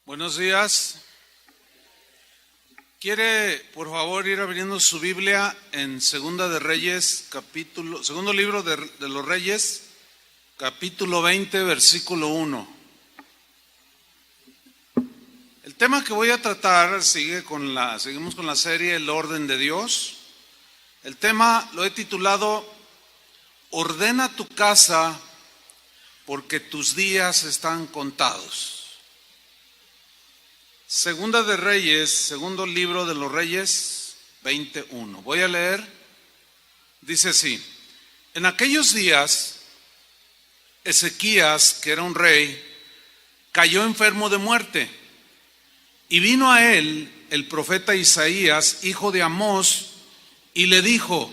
Buenos días. ¿Quiere, por favor, ir abriendo su Biblia en Segunda de Reyes, segundo libro de los Reyes, capítulo 20, versículo 1? El tema que voy a tratar seguimos con la serie El orden de Dios. El tema lo he titulado Ordena tu casa porque tus días están contados. Segunda de Reyes, segundo libro de los Reyes, 21. Voy a leer, dice así: en aquellos días, Ezequías, que era un rey, cayó enfermo de muerte, y vino a él el profeta Isaías, hijo de Amós, y le dijo: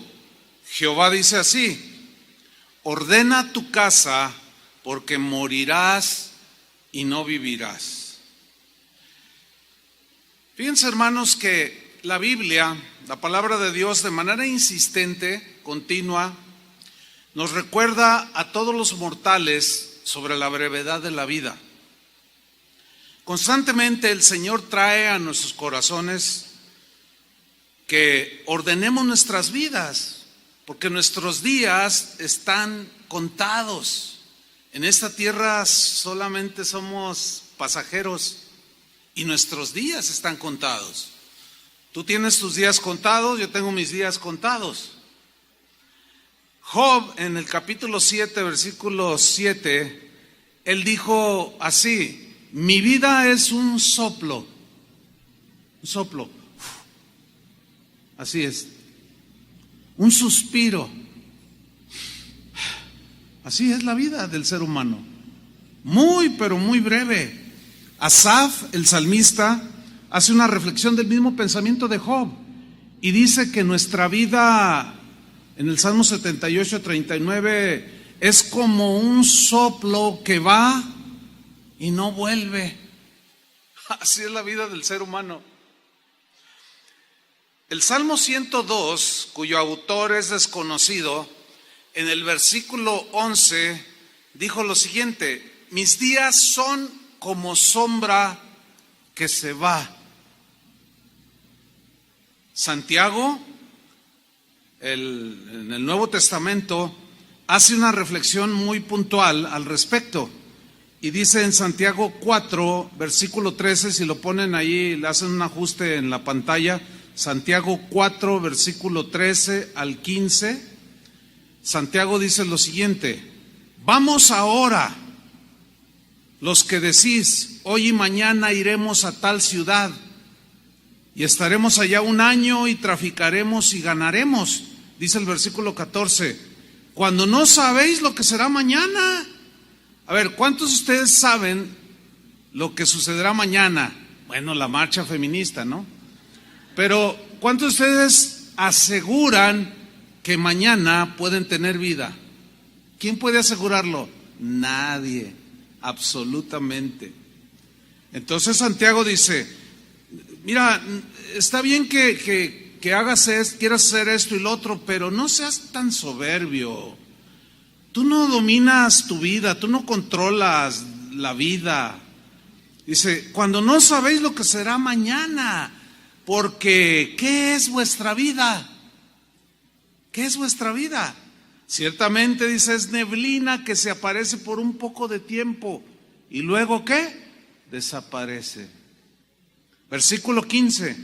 Jehová dice así: ordena tu casa, porque morirás y no vivirás. Fíjense, hermanos, que la Biblia, la palabra de Dios, de manera insistente, continua, nos recuerda a todos los mortales sobre la brevedad de la vida. Constantemente el Señor trae a nuestros corazones que ordenemos nuestras vidas, porque nuestros días están contados. En esta tierra solamente somos pasajeros y nuestros días están contados. Tú tienes tus días contados, yo tengo mis días contados. Job, en el capítulo 7, versículo 7, él dijo así: mi vida es un soplo. Un soplo. Así es. Un suspiro. Así es la vida del ser humano. Muy, pero muy breve. Asaf, el salmista, hace una reflexión del mismo pensamiento de Job y dice que nuestra vida, en el Salmo 78, 39, es como un soplo que va y no vuelve. Así es la vida del ser humano. El Salmo 102, cuyo autor es desconocido, en el versículo 11 dijo lo siguiente: mis días son como sombra que se va. Santiago, en el Nuevo Testamento, hace una reflexión muy puntual al respecto. Y dice en Santiago 4, versículo 13, si lo ponen ahí, le hacen un ajuste en la pantalla, Santiago 4, versículo 13 al 15, Santiago dice lo siguiente: vamos ahora, los que decís, hoy y mañana iremos a tal ciudad, y estaremos allá un año y traficaremos y ganaremos. Dice el versículo 14, cuando no sabéis lo que será mañana. A ver, ¿cuántos de ustedes saben lo que sucederá mañana? Bueno, la marcha feminista, ¿no? Pero ¿cuántos de ustedes aseguran que mañana pueden tener vida? ¿Quién puede asegurarlo? Nadie. Absolutamente. Entonces Santiago dice: mira, está bien que quieras hacer esto y lo otro, pero no seas tan soberbio. Tú no dominas tu vida, tú no controlas la vida. Dice, cuando no sabéis lo que será mañana, porque ¿qué es vuestra vida? ¿Qué es vuestra vida? Ciertamente, dice, es neblina que se aparece por un poco de tiempo y luego ¿qué? Desaparece. Versículo 15,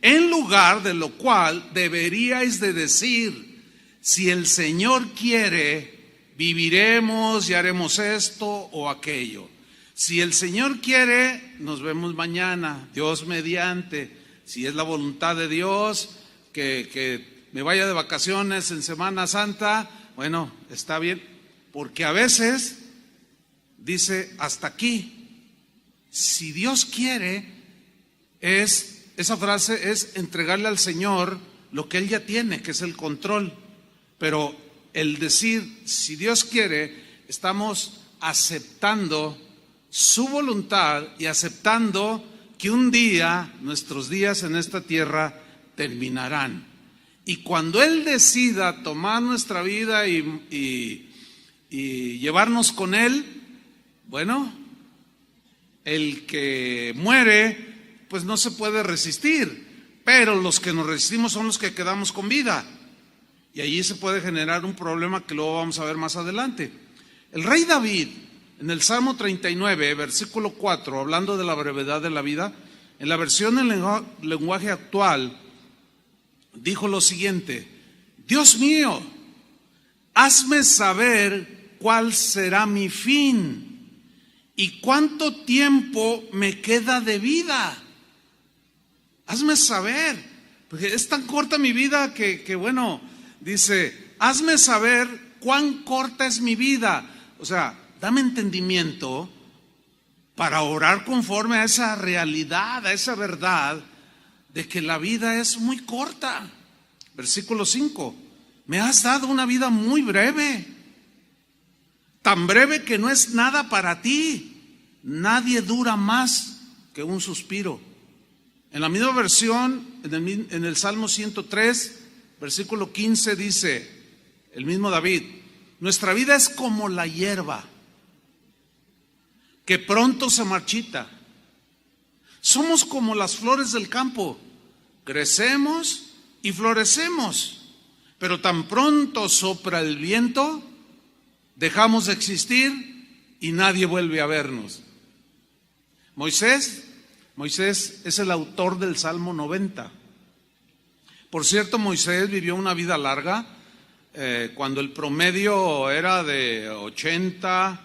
en lugar de lo cual deberíais de decir, si el Señor quiere, viviremos y haremos esto o aquello. Si el Señor quiere, nos vemos mañana, Dios mediante. Si es la voluntad de Dios que me vaya de vacaciones en Semana Santa, bueno, está bien, porque a veces dice hasta aquí. Si Dios quiere, esa frase es entregarle al Señor lo que Él ya tiene, que es el control. Pero el decir, si Dios quiere, estamos aceptando su voluntad y aceptando que un día nuestros días en esta tierra terminarán. Y cuando Él decida tomar nuestra vida y llevarnos con Él, bueno, el que muere, pues no se puede resistir, pero los que nos resistimos son los que quedamos con vida. Y allí se puede generar un problema que luego vamos a ver más adelante. El rey David, en el Salmo 39, versículo 4, hablando de la brevedad de la vida, en la versión en lenguaje actual, dijo lo siguiente: Dios mío, hazme saber cuál será mi fin y cuánto tiempo me queda de vida. Hazme saber, porque es tan corta mi vida que bueno, dice, hazme saber cuán corta es mi vida. O sea, dame entendimiento para orar conforme a esa realidad, a esa verdad de que la vida es muy corta. Versículo 5, me has dado una vida muy breve, tan breve que no es nada para ti. Nadie dura más que un suspiro. En la misma versión, en el Salmo 103, versículo 15 dice, el mismo David, nuestra vida es como la hierba, que pronto se marchita. Somos como las flores del campo, crecemos y florecemos, pero tan pronto sopla el viento, dejamos de existir y nadie vuelve a vernos. Moisés es el autor del Salmo 90. Por cierto, Moisés vivió una vida larga, cuando el promedio era de 80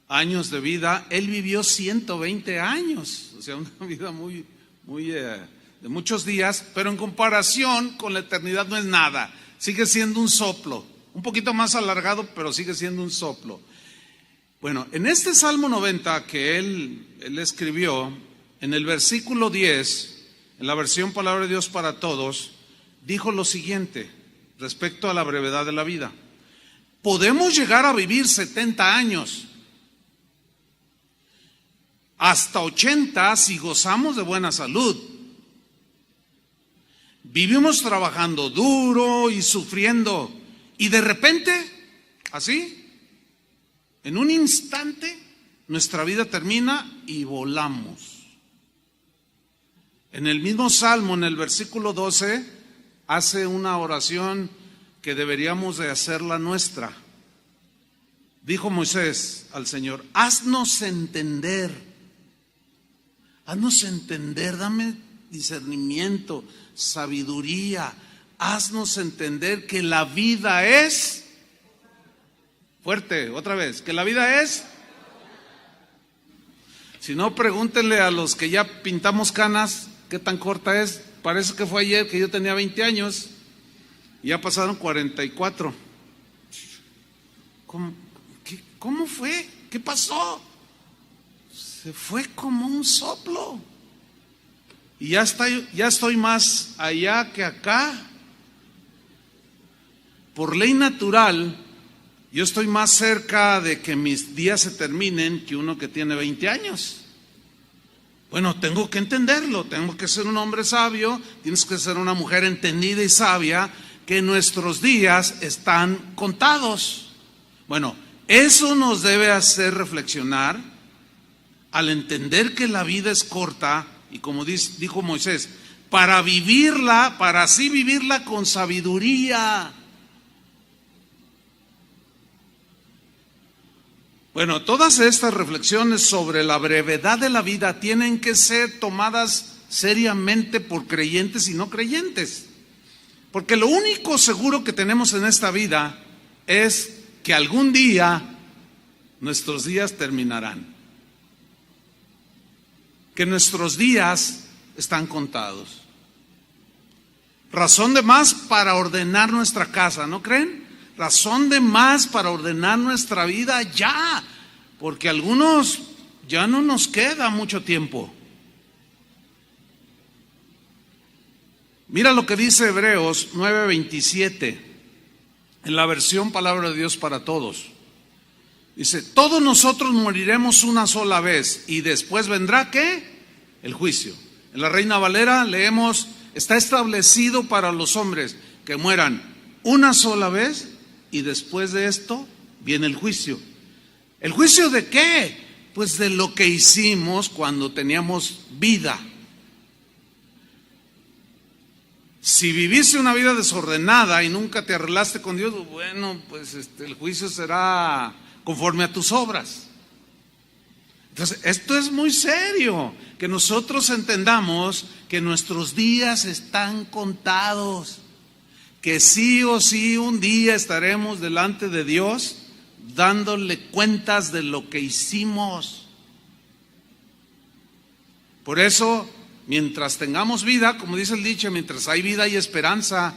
años de vida, él vivió 120 años, o sea, una vida muy de muchos días, pero en comparación con la eternidad no es nada, sigue siendo un soplo, un poquito más alargado, pero sigue siendo un soplo. Bueno, en este Salmo 90 que él escribió, en el versículo 10, en la versión Palabra de Dios para Todos, dijo lo siguiente respecto a la brevedad de la vida: podemos llegar a vivir 70 años, hasta 80 si gozamos de buena salud. Vivimos trabajando duro y sufriendo, y de repente, así, en un instante, nuestra vida termina y volamos. En el mismo Salmo, en el versículo 12, hace una oración que deberíamos de hacerla nuestra. Dijo Moisés al Señor: haznos entender, dame discernimiento, sabiduría, haznos entender que la vida es, fuerte, otra vez, que la vida es, si no, pregúntenle a los que ya pintamos canas, qué tan corta es. Parece que fue ayer que yo tenía 20 años y ya pasaron 44. ¿Cómo fue? ¿Qué pasó? Se fue como un soplo. Y ya estoy más allá que acá. Por ley natural, yo estoy más cerca de que mis días se terminen que uno que tiene 20 años. Bueno, tengo que entenderlo, tengo que ser un hombre sabio, tienes que ser una mujer entendida y sabia, que nuestros días están contados. Bueno, eso nos debe hacer reflexionar al entender que la vida es corta, y como dijo Moisés, para vivirla, para así vivirla con sabiduría. Bueno, todas estas reflexiones sobre la brevedad de la vida tienen que ser tomadas seriamente por creyentes y no creyentes. Porque lo único seguro que tenemos en esta vida es que algún día nuestros días terminarán. Que nuestros días están contados. Razón de más para ordenar nuestra casa, ¿no creen? Razón de más para ordenar nuestra vida ya, porque algunos ya no nos queda mucho tiempo. Mira lo que dice Hebreos 9:27 en la versión Palabra de Dios para Todos. Dice: todos nosotros moriremos una sola vez y después vendrá ¿qué? El juicio. En la Reina Valera leemos: está establecido para los hombres que mueran una sola vez y después de esto viene el juicio. ¿El juicio de qué? Pues de lo que hicimos cuando teníamos vida. Si viviste una vida desordenada y nunca te arreglaste con Dios, bueno, pues el juicio será conforme a tus obras. Entonces, esto es muy serio, que nosotros entendamos que nuestros días están contados, que sí o sí un día estaremos delante de Dios dándole cuentas de lo que hicimos. Por eso, mientras tengamos vida, como dice el dicho, mientras hay vida hay esperanza.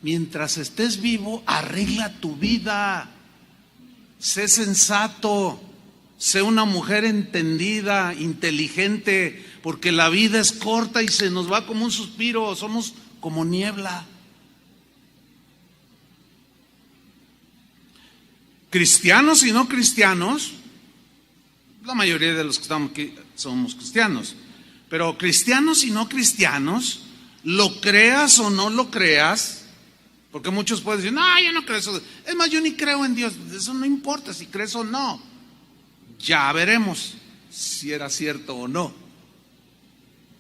Mientras estés vivo, arregla tu vida. Sé sensato, sé una mujer entendida, inteligente, porque la vida es corta y se nos va como un suspiro, somos como niebla. Cristianos y no cristianos, la mayoría de los que estamos aquí somos cristianos, pero cristianos y no cristianos, lo creas o no lo creas, porque muchos pueden decir, no, yo no creo eso, es más, yo ni creo en Dios, eso no importa si crees o no, ya veremos si era cierto o no.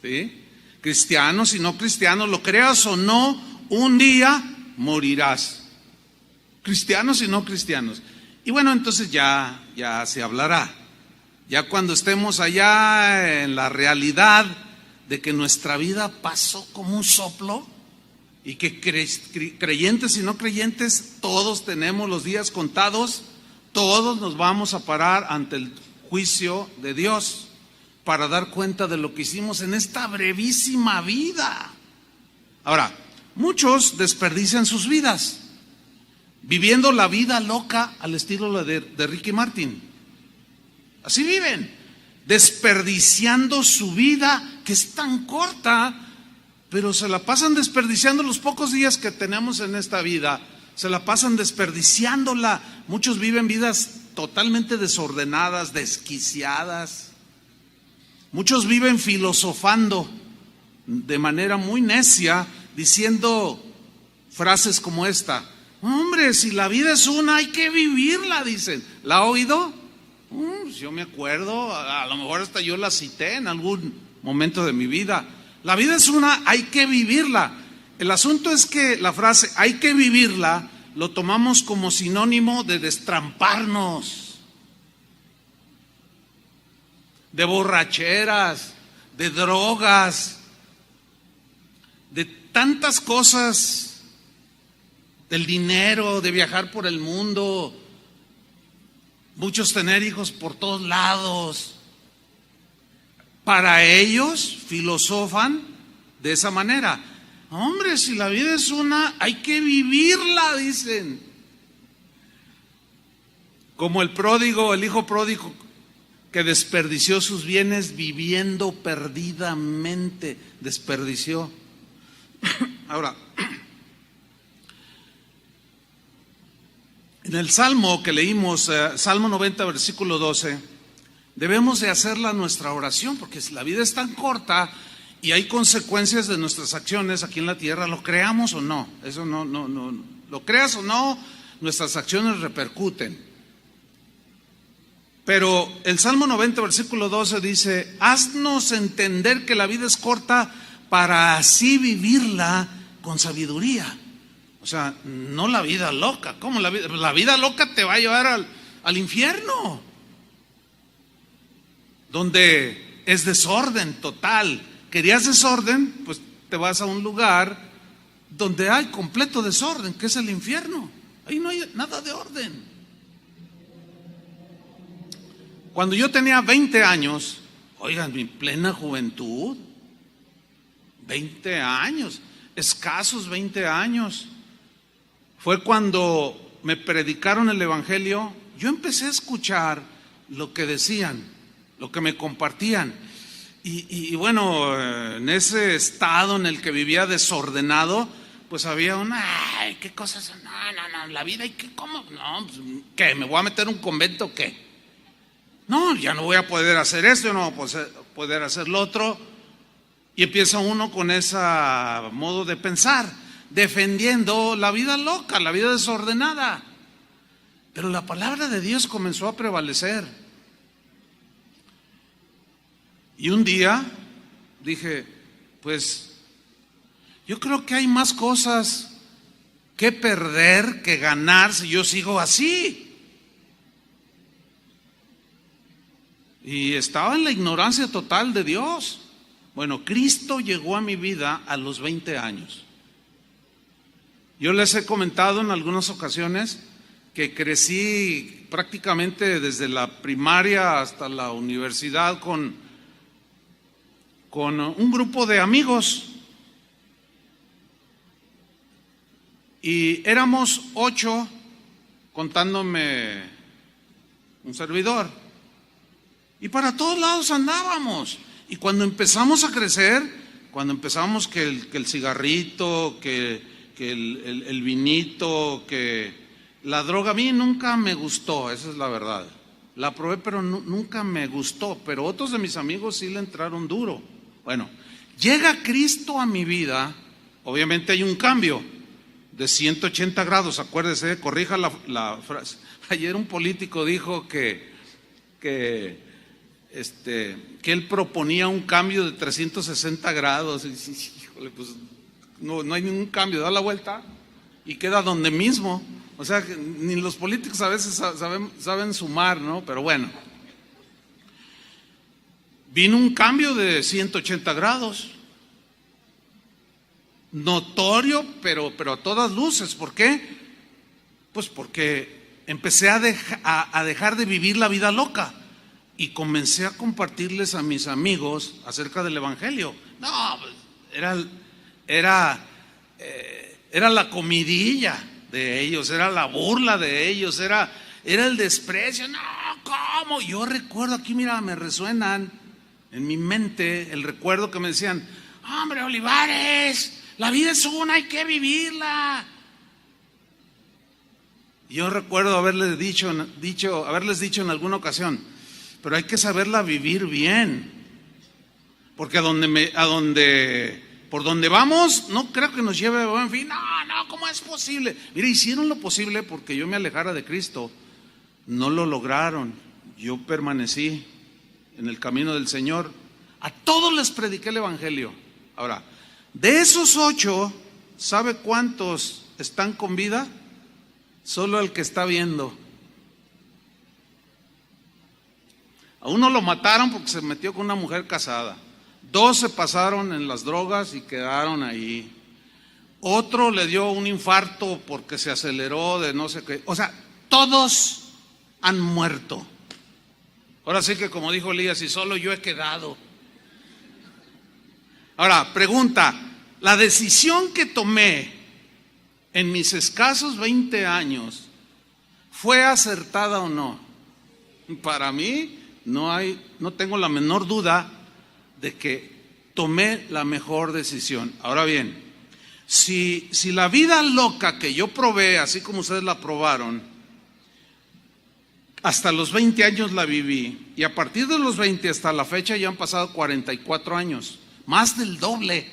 ¿Sí? Cristianos y no cristianos, lo creas o no, un día morirás. Cristianos y no cristianos. Y bueno, entonces ya se hablará. Ya cuando estemos allá en la realidad de que nuestra vida pasó como un soplo y que creyentes y no creyentes, todos tenemos los días contados, todos nos vamos a parar ante el juicio de Dios para dar cuenta de lo que hicimos en esta brevísima vida. Ahora, muchos desperdician sus vidas viviendo la vida loca al estilo de Ricky Martin. Así viven, desperdiciando su vida, que es tan corta, pero se la pasan desperdiciando los pocos días que tenemos en esta vida, se la pasan desperdiciándola. Muchos viven vidas totalmente desordenadas, desquiciadas. Muchos viven filosofando de manera muy necia, diciendo frases como esta: hombre, si la vida es una, hay que vivirla, dicen. ¿La ha oído? Yo me acuerdo, a lo mejor hasta yo la cité en algún momento de mi vida. La vida es una, hay que vivirla. El asunto es que la frase hay que vivirla lo tomamos como sinónimo de destramparnos, de borracheras, de drogas, de tantas cosas, del dinero, de viajar por el mundo, muchos tener hijos por todos lados. Para ellos filosofan de esa manera. Hombre, si la vida es una, hay que vivirla, dicen. Como el pródigo, el hijo pródigo, que desperdició sus bienes viviendo perdidamente, desperdició. Ahora, en el Salmo que leímos, Salmo 90, versículo 12, debemos de hacerla nuestra oración, porque la vida es tan corta y hay consecuencias de nuestras acciones aquí en la tierra, lo creamos o no, eso no, lo creas o no, nuestras acciones repercuten. Pero el Salmo 90, versículo 12 dice: haznos entender que la vida es corta para así vivirla con sabiduría. O sea, no la vida loca. ¿Cómo la vida loca te va a llevar al infierno? Donde es desorden total. ¿Querías desorden? Pues te vas a un lugar donde hay completo desorden, que es el infierno. Ahí no hay nada de orden. Cuando yo tenía 20 años, oigan, mi plena juventud, 20 años, escasos 20 años, fue cuando me predicaron el evangelio. Yo empecé a escuchar lo que decían, lo que me compartían. Y bueno, en ese estado en el que vivía desordenado, pues había ay, qué cosas, no, la vida, ¿y qué, cómo? No, pues, ¿qué? ¿Me voy a meter en un convento o qué? No, ya no voy a poder hacer esto, no voy a poder hacer lo otro. Y empieza uno con ese modo de pensar, defendiendo la vida loca, la vida desordenada. Pero la palabra de Dios comenzó a prevalecer. Y un día dije, pues yo creo que hay más cosas que perder que ganar si yo sigo así. Y estaba en la ignorancia total de Dios. Bueno, Cristo llegó a mi vida a los 20 años. Yo les he comentado en algunas ocasiones que crecí prácticamente desde la primaria hasta la universidad con un grupo de amigos. Y éramos 8, contándome un servidor. Y para todos lados andábamos. Y cuando empezamos a crecer, cuando empezamos que el cigarrito, que el vinito, que la droga, a mí nunca me gustó, esa es la verdad. La probé, pero nunca me gustó. Pero otros de mis amigos sí le entraron duro. Bueno, llega Cristo a mi vida, obviamente hay un cambio de 180 grados, acuérdese, corrija la frase. Ayer un político dijo que él proponía un cambio de 360 grados. Y, híjole, pues no hay ningún cambio, da la vuelta y queda donde mismo. O sea, ni los políticos a veces saben sumar, ¿no? Pero bueno, vino un cambio de 180 grados. Notorio, pero a todas luces. ¿Por qué? Pues porque empecé a dejar de vivir la vida loca y comencé a compartirles a mis amigos acerca del Evangelio. No, era la comidilla de ellos, era la burla de ellos, era el desprecio. No, ¿cómo? Yo recuerdo aquí, mira, me resuenan en mi mente el recuerdo que me decían: hombre, Olivares, la vida es una, hay que vivirla. Yo recuerdo haberles dicho en alguna ocasión: pero hay que saberla vivir bien, porque por donde vamos, no creo que nos lleve a buen fin. No, ¿cómo es posible? Mire, hicieron lo posible porque yo me alejara de Cristo, no lo lograron. Yo permanecí en el camino del Señor. A todos les prediqué el Evangelio. Ahora, de esos 8, ¿sabe cuántos están con vida? Solo el que está viendo. A uno lo mataron porque se metió con una mujer casada. 2 se pasaron en las drogas y quedaron ahí. Otro le dio un infarto porque se aceleró de no sé qué. O sea, todos han muerto. Ahora sí que, como dijo Elías, y solo yo he quedado. Ahora, pregunta: ¿la decisión que tomé en mis escasos 20 años fue acertada o no? Para mí no tengo la menor duda de que tomé la mejor decisión. Ahora bien, si la vida loca que yo probé, así como ustedes la probaron, hasta los 20 años la viví, y a partir de los 20 hasta la fecha ya han pasado 44 años, más del doble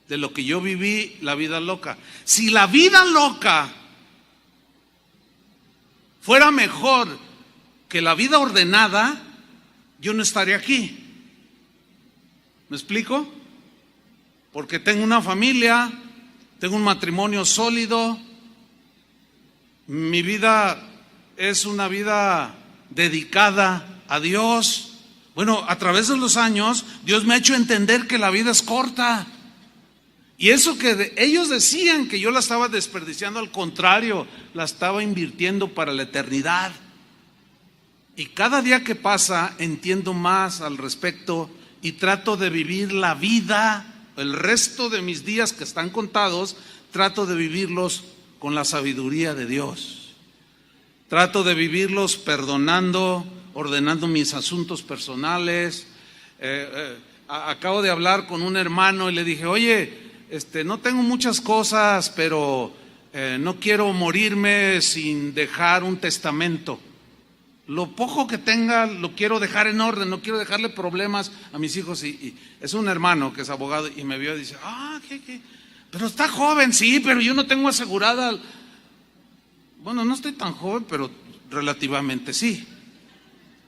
de lo que yo viví la vida loca. Si la vida loca fuera mejor que la vida ordenada, yo no estaría aquí. ¿Me explico? Porque tengo una familia, tengo un matrimonio sólido, mi vida es una vida dedicada a Dios. Bueno, a través de los años, Dios me ha hecho entender que la vida es corta. Y eso que ellos decían que yo la estaba desperdiciando, al contrario, la estaba invirtiendo para la eternidad. Y cada día que pasa entiendo más al respecto y trato de vivir la vida, el resto de mis días que están contados, trato de vivirlos con la sabiduría de Dios. Trato de vivirlos perdonando, ordenando mis asuntos personales. Acabo de hablar con un hermano y le dije: oye, no tengo muchas cosas, pero no quiero morirme sin dejar un testamento. Lo poco que tenga lo quiero dejar en orden, no quiero dejarle problemas a mis hijos. Y es un hermano que es abogado y me vio y dice: ¿qué? Pero está joven. Sí, pero yo no tengo asegurada. Bueno, no estoy tan joven, pero relativamente sí.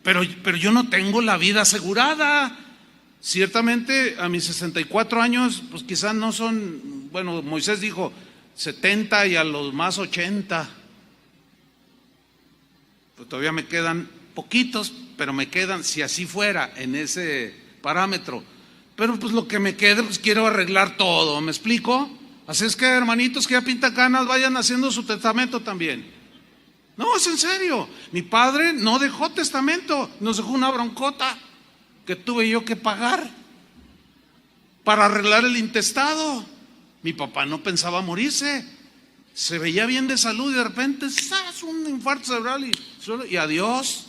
Pero yo no tengo la vida asegurada. Ciertamente a mis 64 años, pues quizás no son, bueno, Moisés dijo 70 y a los más 80. Pues todavía me quedan poquitos, pero me quedan, si así fuera, en ese parámetro. Pero pues lo que me quede, pues quiero arreglar todo, ¿me explico? Así es que, hermanitos que ya pintan canas, vayan haciendo su testamento también. No, es en serio. Mi padre no dejó testamento, nos dejó una broncota que tuve yo que pagar para arreglar el intestado. Mi papá no pensaba morirse, se veía bien de salud y de repente, ¡zas!, un infarto cerebral y adiós.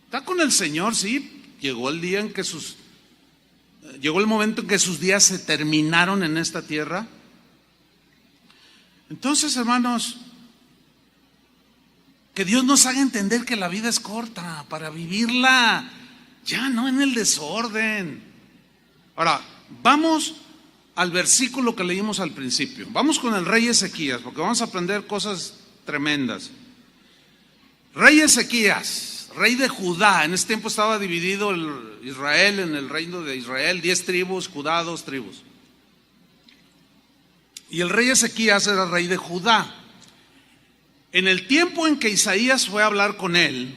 Está con el Señor, sí. Llegó el momento en que sus días se terminaron en esta tierra. Entonces, hermanos, que Dios nos haga entender que la vida es corta para vivirla, ya no en el desorden. Ahora, vamos al versículo que leímos al principio. Vamos con el rey Ezequías, porque vamos a aprender cosas tremendas. Rey Ezequías, rey de Judá. En ese tiempo estaba dividido Israel en el reino de Israel, 10 tribus, Judá 2 tribus. Y el rey Ezequías era rey de Judá. En el tiempo en que Isaías fue a hablar con él,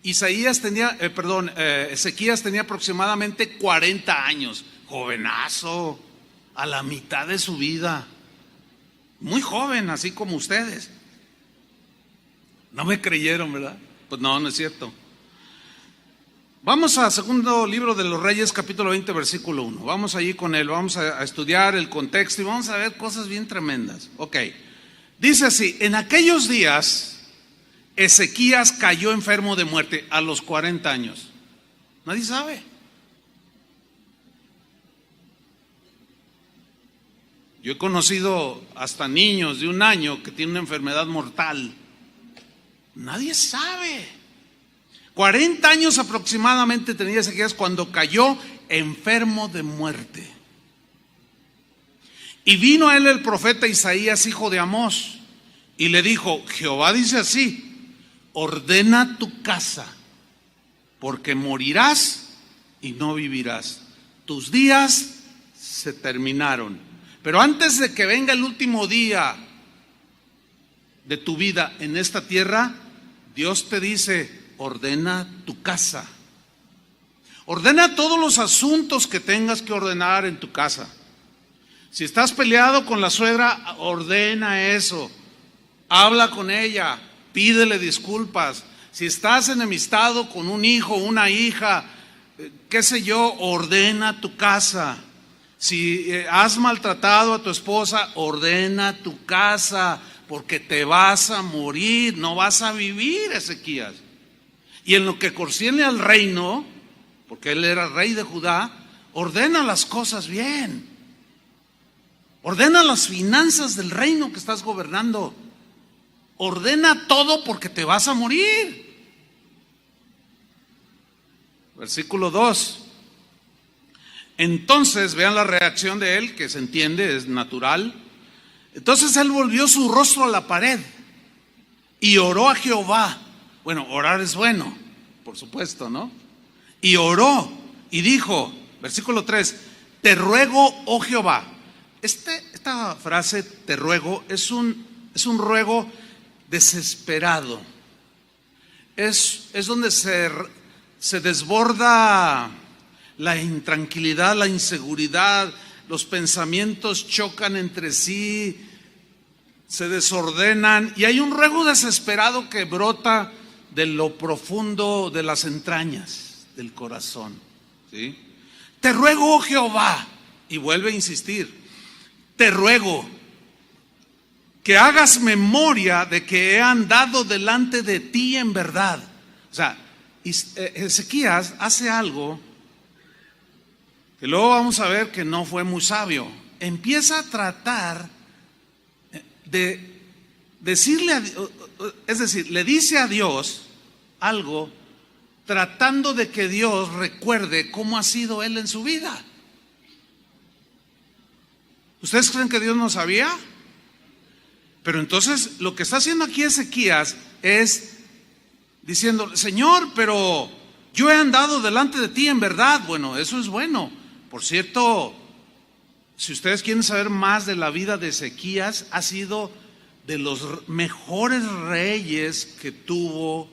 Ezequías tenía aproximadamente 40 años, jovenazo, a la mitad de su vida, muy joven, así como ustedes. No me creyeron, ¿verdad? Pues no, no es cierto. Vamos a segundo libro de los Reyes, capítulo 20, versículo 1. Vamos allí con él, vamos a estudiar el contexto y vamos a ver cosas bien tremendas. Ok, dice así: en aquellos días Ezequías cayó enfermo de muerte a los 40 años. Nadie sabe. Yo he conocido hasta niños de 1 año que tienen una enfermedad mortal. Nadie sabe. 40 años aproximadamente tenía Ezequías cuando cayó enfermo de muerte. Y vino a él el profeta Isaías, hijo de Amós, y le dijo: Jehová dice así: ordena tu casa, porque morirás y no vivirás. Tus días se terminaron. Pero antes de que venga el último día de tu vida en esta tierra, Dios te dice: ordena tu casa. Ordena todos los asuntos que tengas que ordenar en tu casa. Si estás peleado con la suegra, ordena eso. Habla con ella, pídele disculpas. Si estás enemistado con un hijo, una hija, qué sé yo, ordena tu casa. Si has maltratado a tu esposa, ordena tu casa, porque te vas a morir, no vas a vivir, Ezequías. Y en lo que concierne al reino, porque él era rey de Judá, ordena las cosas bien. Ordena las finanzas del reino que estás gobernando. Ordena todo porque te vas a morir. Versículo 2. Entonces, vean la reacción de él, que se entiende, es natural. Entonces él volvió su rostro a la pared y oró a Jehová. Bueno, orar es bueno, por supuesto, ¿no? Y oró y dijo, versículo 3, te ruego, oh Jehová. Esta frase, te ruego, es un ruego desesperado. Es donde se desborda la intranquilidad, la inseguridad, los pensamientos chocan entre sí, se desordenan y hay un ruego desesperado que brota de lo profundo de las entrañas del corazón, ¿sí? Te ruego, oh Jehová, y vuelve a insistir, te ruego que hagas memoria de que he andado delante de ti en verdad. O sea, Ezequías hace algo que luego vamos a ver que no fue muy sabio. Empieza a tratar de decirle, es decir, le dice a Dios algo tratando de que Dios recuerde cómo ha sido él en su vida. ¿Ustedes creen que Dios no sabía? Pero entonces lo que está haciendo aquí Ezequías es diciendo, Señor, pero yo he andado delante de ti en verdad. Bueno, eso es bueno. Por cierto, si ustedes quieren saber más de la vida de Ezequías, ha sido de los mejores reyes que tuvo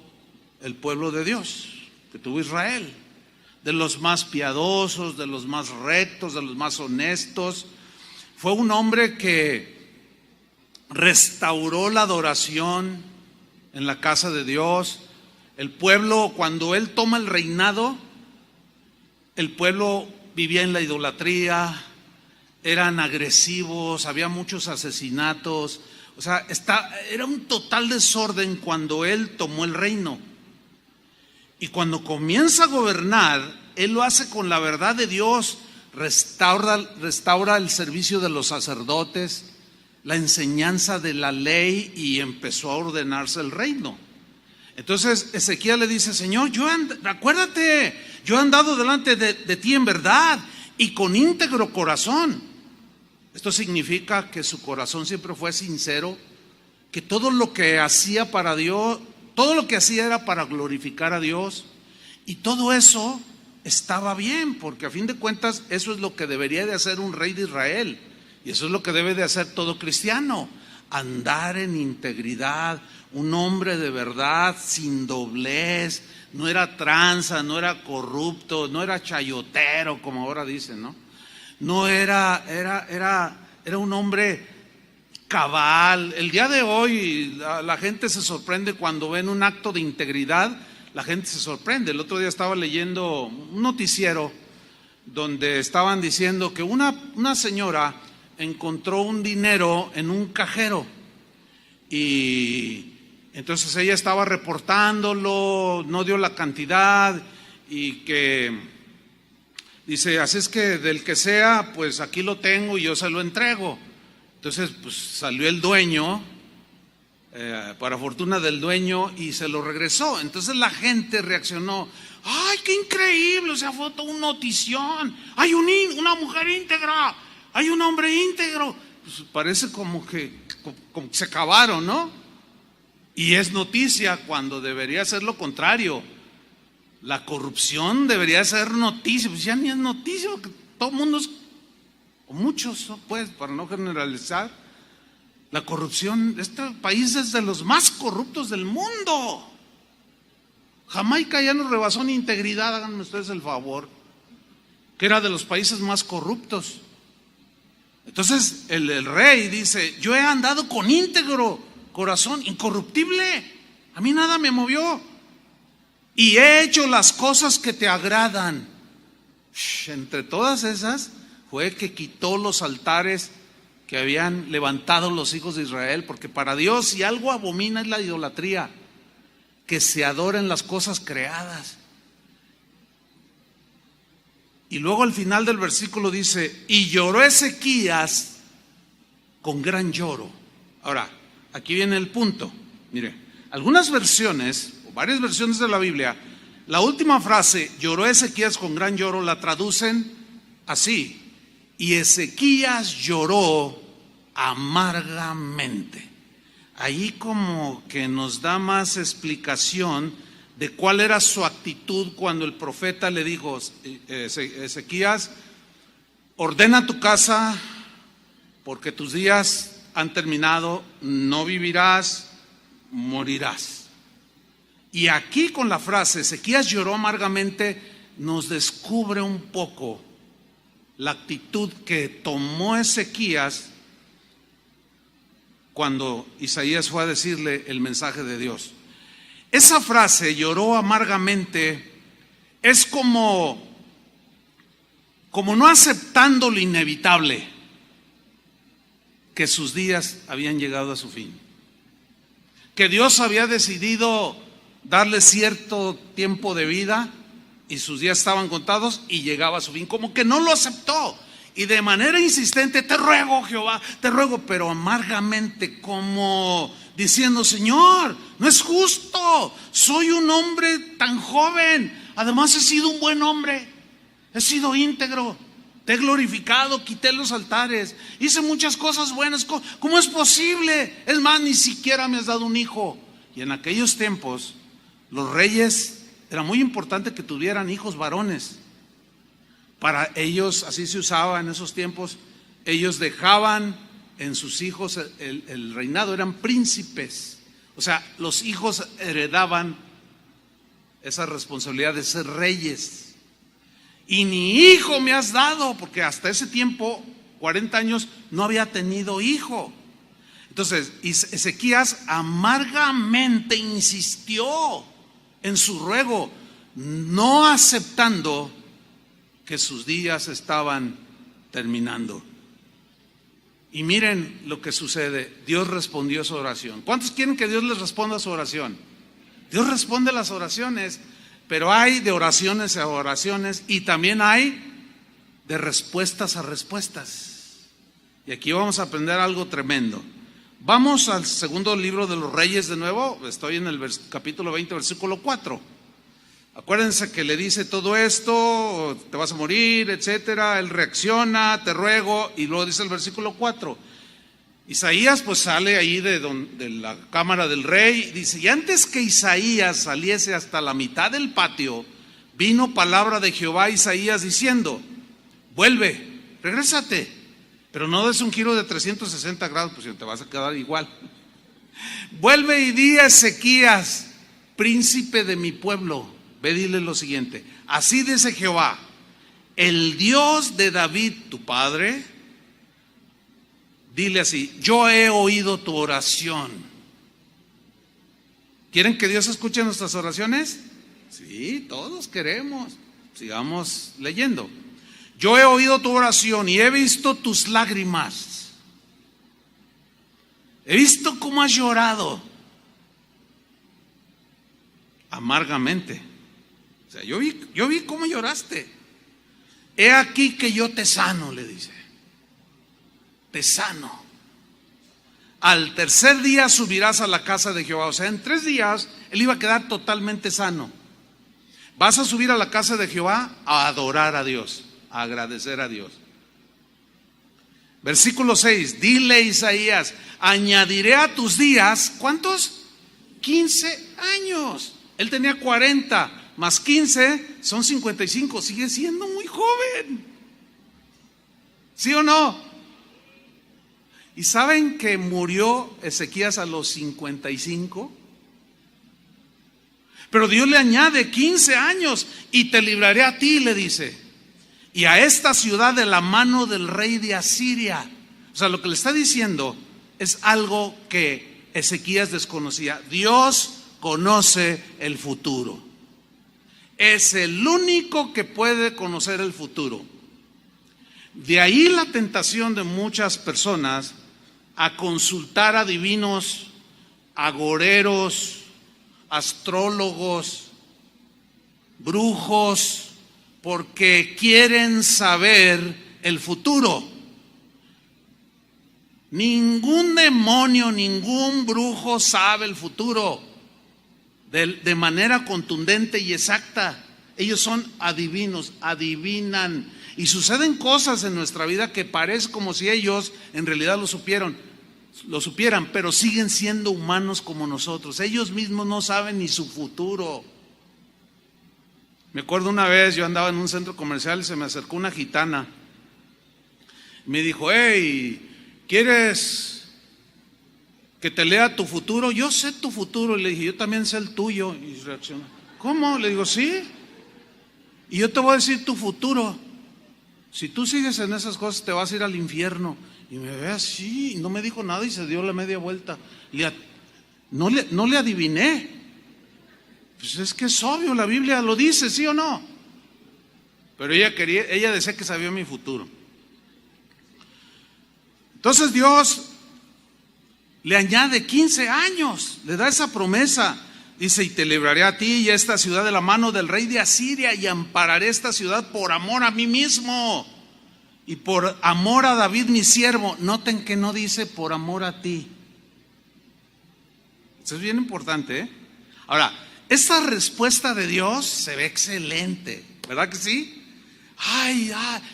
el pueblo de Dios, que tuvo Israel. De los más piadosos, de los más rectos, de los más honestos. Fue un hombre que restauró la adoración en la casa de Dios. El pueblo, cuando él toma el reinado, el pueblo vivía en la idolatría, eran agresivos, había muchos asesinatos. O sea, era un total desorden cuando él tomó el reino. Y cuando comienza a gobernar, él lo hace con la verdad de Dios. Restaura el servicio de los sacerdotes, la enseñanza de la ley, y empezó a ordenarse el reino. Entonces Ezequías le dice: Señor, acuérdate, yo he andado delante de ti en verdad y con íntegro corazón. Esto significa que su corazón siempre fue sincero, que todo lo que hacía para Dios, todo lo que hacía era para glorificar a Dios, y todo eso estaba bien, porque a fin de cuentas eso es lo que debería de hacer un rey de Israel, y eso es lo que debe de hacer todo cristiano: andar en integridad, un hombre de verdad, sin doblez. No era tranza, no era corrupto, no era chayotero como ahora dicen, ¿no? No era un hombre cabal. El día de hoy la gente se sorprende cuando ven un acto de integridad. La gente se sorprende. El otro día estaba leyendo un noticiero donde estaban diciendo que una señora encontró un dinero en un cajero, y entonces ella estaba reportándolo, no dio la cantidad, y que dice: así es que del que sea, pues aquí lo tengo y yo se lo entrego. Entonces pues salió el dueño, para fortuna del dueño, y se lo regresó. Entonces la gente reaccionó: ¡ay, qué increíble! O sea, fue toda una notición. Hay una mujer íntegra, hay un hombre íntegro. Pues parece como que se acabaron, ¿no? Y es noticia cuando debería ser lo contrario. La corrupción debería ser noticia. Pues ya ni es noticia, porque todo el mundo o muchos, pues, para no generalizar, la corrupción, este país es de los más corruptos del mundo. Jamaica ya nos rebasó en integridad, háganme ustedes el favor, que era de los países más corruptos. Entonces el rey dice: yo he andado con íntegro corazón, incorruptible, a mí nada me movió, y he hecho las cosas que te agradan. Entre todas esas fue que quitó los altares que habían levantado los hijos de Israel, porque para Dios, si algo abomina, es la idolatría, que se adoren las cosas creadas. Y luego al final del versículo dice: y lloró Ezequías con gran lloro. Ahora, aquí viene el punto. Mire, algunas versiones, o varias versiones de la Biblia, la última frase, lloró Ezequías con gran lloro, la traducen así: y Ezequías lloró amargamente. Ahí como que nos da más explicación de cuál era su actitud cuando el profeta le dijo: Ezequías, ordena tu casa, porque tus días han terminado, no vivirás, morirás. Y aquí con la frase Ezequías lloró amargamente nos descubre un poco la actitud que tomó Ezequías cuando Isaías fue a decirle el mensaje de Dios. Esa frase, lloró amargamente, es como no aceptando lo inevitable, que sus días habían llegado a su fin, que Dios había decidido darle cierto tiempo de vida y sus días estaban contados y llegaba a su fin, como que no lo aceptó. Y de manera insistente: te ruego, Jehová, te ruego, pero amargamente, como diciendo: Señor, no es justo, soy un hombre tan joven, además he sido un buen hombre, he sido íntegro, te he glorificado, quité los altares, hice muchas cosas buenas, ¿cómo es posible? Es más, ni siquiera me has dado un hijo. Y en aquellos tiempos los reyes era muy importante que tuvieran hijos varones. Para ellos, así se usaba en esos tiempos, ellos dejaban en sus hijos el reinado, eran príncipes. O sea, los hijos heredaban esa responsabilidad de ser reyes. Y ni hijo me has dado, porque hasta ese tiempo, 40 años, no había tenido hijo. Entonces, Ezequías amargamente insistió en su ruego, no aceptando que sus días estaban terminando. Y miren lo que sucede. Dios respondió a su oración. ¿Cuántos quieren que Dios les responda a su oración? Dios responde a las oraciones, pero hay de oraciones a oraciones y también hay de respuestas a respuestas. Y aquí vamos a aprender algo tremendo. Vamos al segundo libro de los Reyes de nuevo. Estoy en el capítulo 20, versículo 4. Acuérdense que le dice todo esto, te vas a morir, etcétera. Él reacciona, te ruego, y luego dice el versículo 4. Isaías pues sale ahí de la cámara del rey, dice, y antes que Isaías saliese hasta la mitad del patio, vino palabra de Jehová a Isaías diciendo, vuelve, regrésate, pero no des un giro de 360 grados, pues te vas a quedar igual. Vuelve y di a Ezequías, príncipe de mi pueblo, ve, dile lo siguiente, así dice Jehová, el Dios de David tu padre, dile así, yo he oído tu oración. ¿Quieren que Dios escuche nuestras oraciones? Sí, todos queremos. Sigamos leyendo. Yo he oído tu oración y he visto tus lágrimas. He visto cómo has llorado amargamente. O sea, yo vi cómo lloraste. He aquí que yo te sano, le dice. Te sano. Al tercer día subirás a la casa de Jehová. O sea, en 3 días él iba a quedar totalmente sano. Vas a subir a la casa de Jehová a adorar a Dios, a agradecer a Dios. Versículo 6, dile Isaías, añadiré a tus días, ¿cuántos? 15 años. Él tenía 40, más 15 son 55, sigue siendo muy joven. ¿Sí o no? ¿Y saben que murió Ezequías a los 55? Pero Dios le añade 15 años y te libraré a ti, le dice, y a esta ciudad de la mano del rey de Asiria. O sea, lo que le está diciendo es algo que Ezequías desconocía. Dios conoce el futuro. Es el único que puede conocer el futuro. De ahí la tentación de muchas personas a consultar a adivinos, agoreros, astrólogos, brujos, porque quieren saber el futuro. Ningún demonio, ningún brujo sabe el futuro de manera contundente y exacta. Ellos son adivinos, adivinan. Y suceden cosas en nuestra vida que parece como si ellos en realidad lo supieran, pero siguen siendo humanos como nosotros. Ellos mismos no saben ni su futuro. Me acuerdo una vez, yo andaba en un centro comercial y se me acercó una gitana. Me dijo, hey, ¿quieres que te lea tu futuro? Yo sé tu futuro. Y le dije, yo también sé el tuyo. Y reaccionó, ¿cómo? Le digo, sí. Y yo te voy a decir tu futuro. Si tú sigues en esas cosas te vas a ir al infierno. Y me ve así, y no me dijo nada y se dio la media vuelta. No le adiviné. Pues es que es obvio, la Biblia lo dice, ¿sí o no? Pero ella decía que sabía mi futuro. Entonces Dios le añade 15 años, le da esa promesa. Dice, y te libraré a ti y a esta ciudad de la mano del rey de Asiria, y ampararé esta ciudad por amor a mí mismo y por amor a David mi siervo. Noten que no dice por amor a ti. Eso es bien importante, ¿eh? Ahora, esta respuesta de Dios se ve excelente, ¿verdad que sí?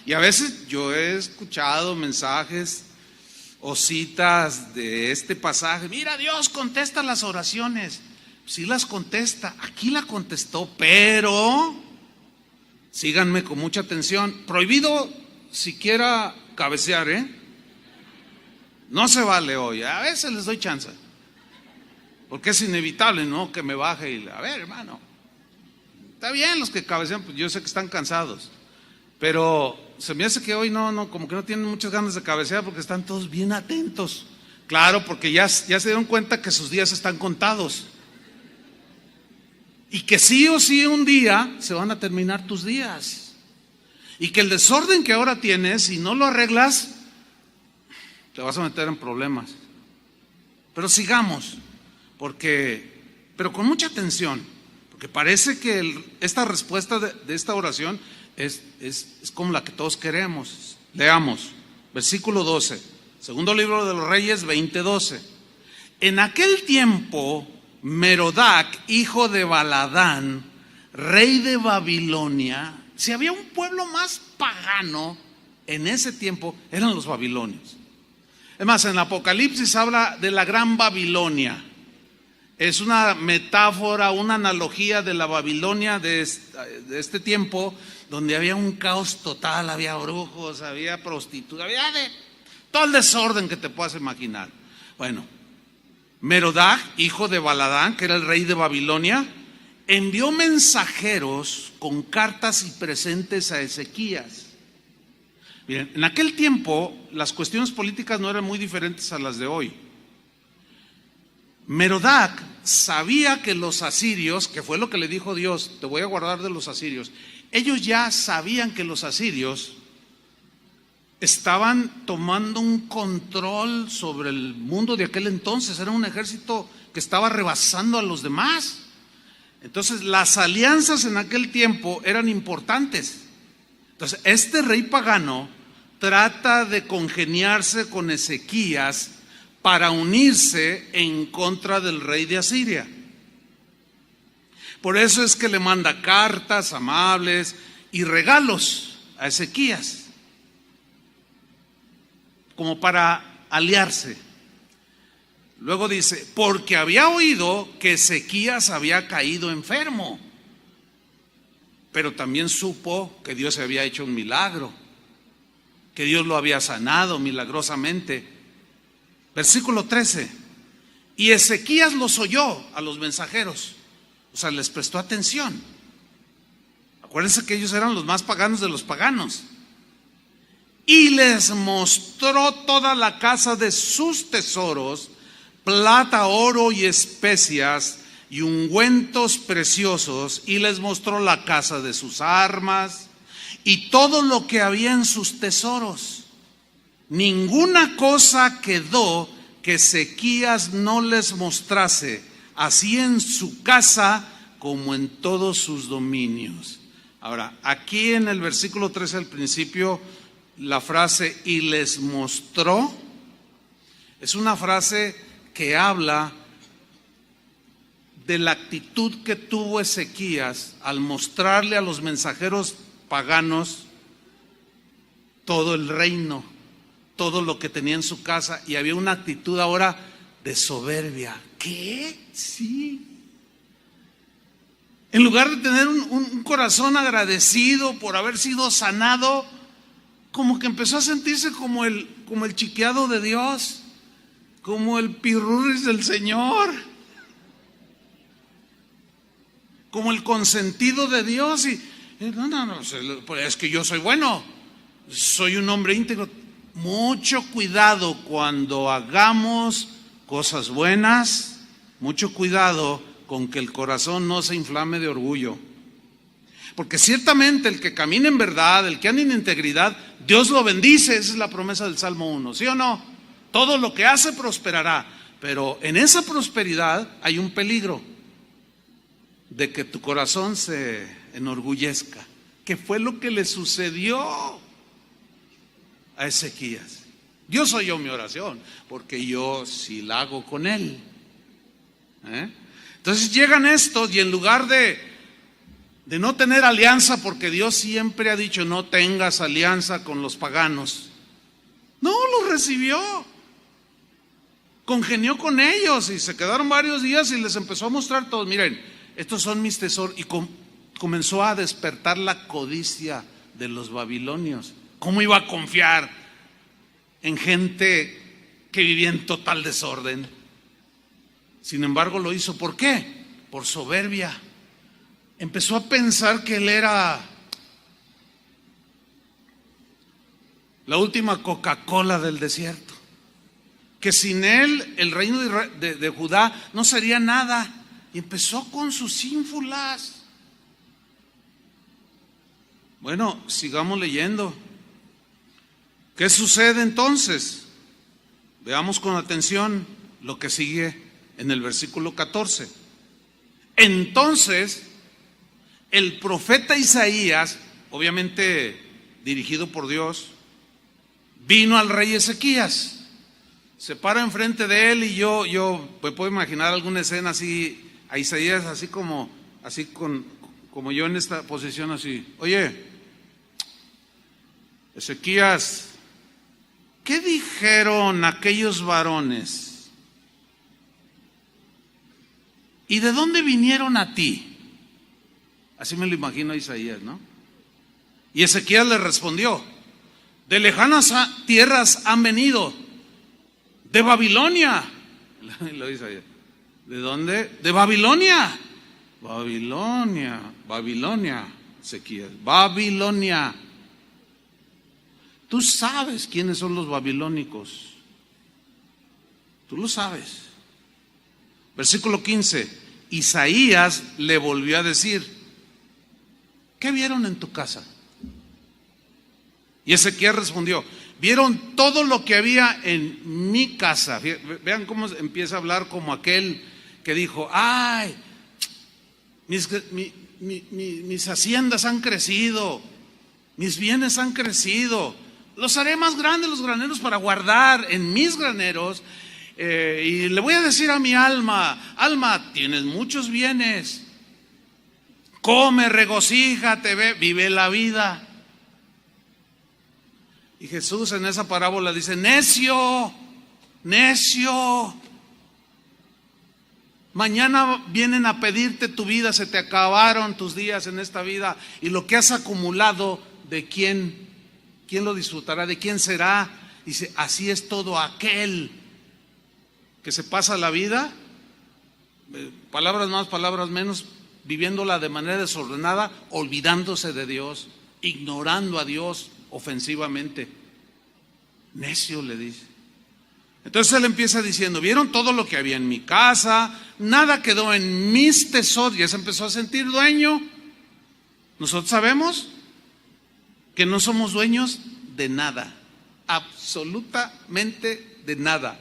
Y a veces yo he escuchado mensajes o citas de este pasaje. Mira, Dios contesta las oraciones. sí las contesta, aquí la contestó, pero síganme con mucha atención, prohibido siquiera cabecear, no se vale hoy, a veces les doy chance, porque es inevitable, ¿no? Que me baje y, a ver, hermano, está bien los que cabecean, pues yo sé que están cansados, pero se me hace que hoy no, como que no tienen muchas ganas de cabecear porque están todos bien atentos. Claro, porque ya se dieron cuenta que sus días están contados. Y que sí o sí un día se van a terminar tus días. Y que el desorden que ahora tienes, si no lo arreglas, te vas a meter en problemas. Pero sigamos, pero con mucha atención, porque parece que esta respuesta de esta oración es como la que todos queremos. Leamos, versículo 12, segundo libro de los Reyes 20:12. En aquel tiempo, Merodac, hijo de Baladán, rey de Babilonia, si había un pueblo más pagano en ese tiempo, eran los babilonios. Es más, en el Apocalipsis habla de la gran Babilonia. Es una metáfora, una analogía de la Babilonia de este tiempo, donde había un caos total, había brujos, había prostitutas, había todo el desorden que te puedas imaginar. Bueno, Merodac, hijo de Baladán, que era el rey de Babilonia, envió mensajeros con cartas y presentes a Ezequías. Miren, en aquel tiempo las cuestiones políticas no eran muy diferentes a las de hoy. Merodac sabía que los asirios, que fue lo que le dijo Dios, te voy a guardar de los asirios, ellos ya sabían que los asirios estaban tomando un control sobre el mundo de aquel entonces. Era un ejército que estaba rebasando a los demás. Entonces las alianzas en aquel tiempo eran importantes. Entonces este rey pagano trata de congeniarse con Ezequías para unirse en contra del rey de Asiria. Por eso es que le manda cartas amables y regalos a Ezequías, como para aliarse. Luego dice, porque había oído que Ezequías había caído enfermo, pero también supo que Dios había hecho un milagro, que Dios lo había sanado milagrosamente. Versículo 13, y Ezequías los oyó a los mensajeros, o sea, les prestó atención. Acuérdense que ellos eran los más paganos de los paganos. Y les mostró toda la casa de sus tesoros, plata, oro y especias y ungüentos preciosos, y les mostró la casa de sus armas y todo lo que había en sus tesoros. Ninguna cosa quedó que Ezequías no les mostrase, así en su casa como en todos sus dominios. Ahora, aquí en el versículo 13 al principio, la frase y les mostró es una frase que habla de la actitud que tuvo Ezequías al mostrarle a los mensajeros paganos todo el reino, todo lo que tenía en su casa, y había una actitud ahora de soberbia. ¿Qué? Sí. En lugar de tener un corazón agradecido por haber sido sanado, como que empezó a sentirse como el chiqueado de Dios, como el pirurris del Señor, como el consentido de Dios. Y no, es que yo soy bueno, soy un hombre íntegro. Mucho cuidado cuando hagamos cosas buenas, mucho cuidado con que el corazón no se inflame de orgullo. Porque ciertamente el que camina en verdad, el que anda en integridad, Dios lo bendice. Esa es la promesa del Salmo 1, ¿sí o no? Todo lo que hace prosperará, pero en esa prosperidad hay un peligro de que tu corazón se enorgullezca, que fue lo que le sucedió a Ezequías. Dios oyó mi oración, porque yo sí la hago con él. Entonces llegan estos y en lugar de no tener alianza, porque Dios siempre ha dicho no tengas alianza con los paganos, no los recibió congenió con ellos y se quedaron varios días y les empezó a mostrar todos. Miren, estos son mis tesoros. Y comenzó a despertar la codicia de los babilonios. ¿Cómo iba a confiar en gente que vivía en total desorden? Sin embargo lo hizo. ¿Por qué? Por soberbia. Empezó a pensar que él era la última Coca-Cola del desierto, que sin él el reino de Judá no sería nada. Y empezó con sus ínfulas. Bueno, sigamos leyendo. ¿Qué sucede entonces? Veamos con atención lo que sigue en el versículo 14. Entonces, el profeta Isaías, obviamente dirigido por Dios, vino al rey Ezequías. Se para enfrente de él y yo me puedo imaginar alguna escena así, a Isaías así como yo en esta posición así. Oye, Ezequías, ¿qué dijeron aquellos varones? ¿Y de dónde vinieron a ti? Así me lo imagino a Isaías, ¿no? Y Ezequías le respondió: de lejanas tierras han venido, de Babilonia. Lo dice Isaías. ¿De dónde? De Babilonia. Babilonia, Ezequías. Babilonia. Tú sabes quiénes son los babilónicos. Tú lo sabes. Versículo 15. Isaías le volvió a decir: ¿qué vieron en tu casa? Y Ezequiel respondió: vieron todo lo que había en mi casa. Vean cómo empieza a hablar como aquel que dijo: ay, mis haciendas han crecido, mis bienes han crecido, los haré más grandes los graneros para guardar en mis graneros. Y le voy a decir a mi alma: alma, tienes muchos bienes, come, regocíjate, vive la vida. Y Jesús en esa parábola dice: necio, necio, mañana vienen a pedirte tu vida, se te acabaron tus días en esta vida, y lo que has acumulado, ¿de quién lo disfrutará? ¿De quién será? Dice: así es todo aquel que se pasa la vida, palabras más, palabras menos, viviéndola de manera desordenada, olvidándose de Dios, ignorando a Dios ofensivamente. Necio, le dice. Entonces él empieza diciendo: vieron todo lo que había en mi casa, nada quedó en mis tesoros. Ya se empezó a sentir dueño. Nosotros sabemos que no somos dueños de nada, absolutamente de nada.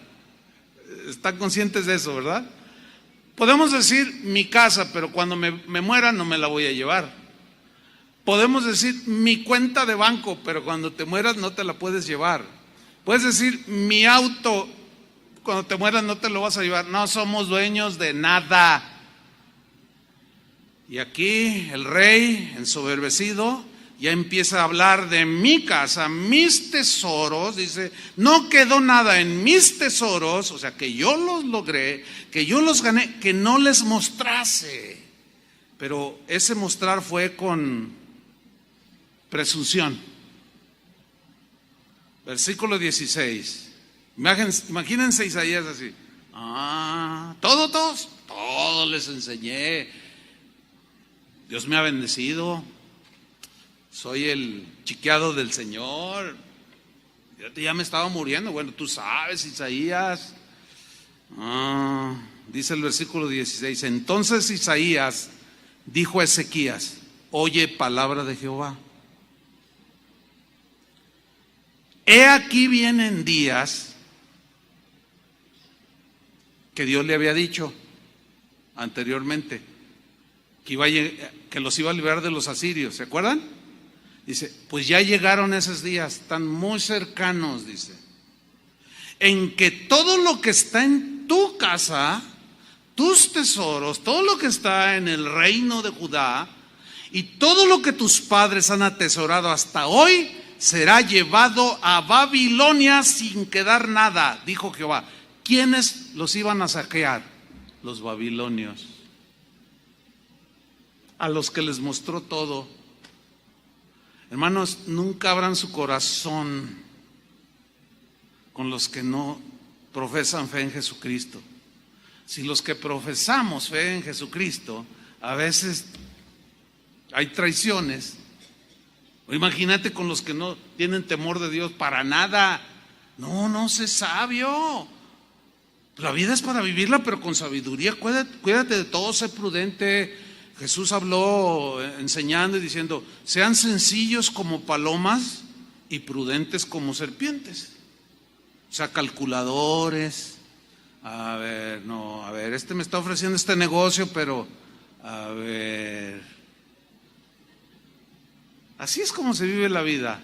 Están conscientes de eso, ¿verdad? Podemos decir mi casa, pero cuando me muera no me la voy a llevar. Podemos decir mi cuenta de banco, pero cuando te mueras no te la puedes llevar. Puedes decir mi auto, cuando te mueras no te lo vas a llevar. No somos dueños de nada. Y aquí el rey, ensoberbecido, ya empieza a hablar de mi casa, mis tesoros. Dice: no quedó nada en mis tesoros, o sea, que yo los logré, que yo los gané, que no les mostrase. Pero ese mostrar fue con presunción. Versículo 16. Imagínense Isaías así: todo les enseñé. Dios me ha bendecido. Soy el chiqueado del Señor. Ya me estaba muriendo. Bueno, tú sabes, Isaías. Dice el versículo 16. Entonces Isaías dijo a Ezequías: oye palabra de Jehová. He aquí vienen días que Dios le había dicho anteriormente que los iba a liberar de los asirios. ¿Se acuerdan? Dice: pues ya llegaron esos días, están muy cercanos, dice, en que todo lo que está en tu casa, tus tesoros, todo lo que está en el reino de Judá y todo lo que tus padres han atesorado hasta hoy, será llevado a Babilonia sin quedar nada, dijo Jehová. ¿quiénes los iban a saquear? Los babilonios, a los que les mostró todo. Hermanos, nunca abran su corazón con los que no profesan fe en Jesucristo. Si los que profesamos fe en Jesucristo, a veces hay traiciones, o imagínate con los que no tienen temor de Dios para nada. No sé sabio. La vida es para vivirla, pero con sabiduría. Cuídate de todo, sé prudente. Jesús habló enseñando y diciendo: sean sencillos como palomas y prudentes como serpientes. O sea, calculadores. A ver, este me está ofreciendo este negocio, pero a ver, así es como se vive la vida.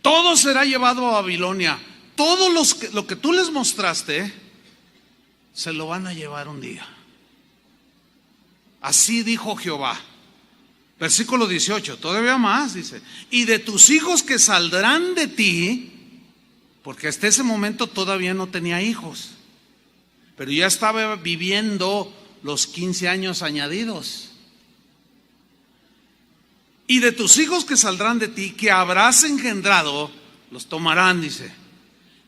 Todo será llevado a Babilonia. Todo lo que tú les mostraste, se lo van a llevar un día. Así dijo Jehová. Versículo 18, todavía más, dice: y de tus hijos que saldrán de ti, porque hasta ese momento todavía no tenía hijos, pero ya estaba viviendo los 15 años añadidos. Y de tus hijos que saldrán de ti, que habrás engendrado, los tomarán, dice,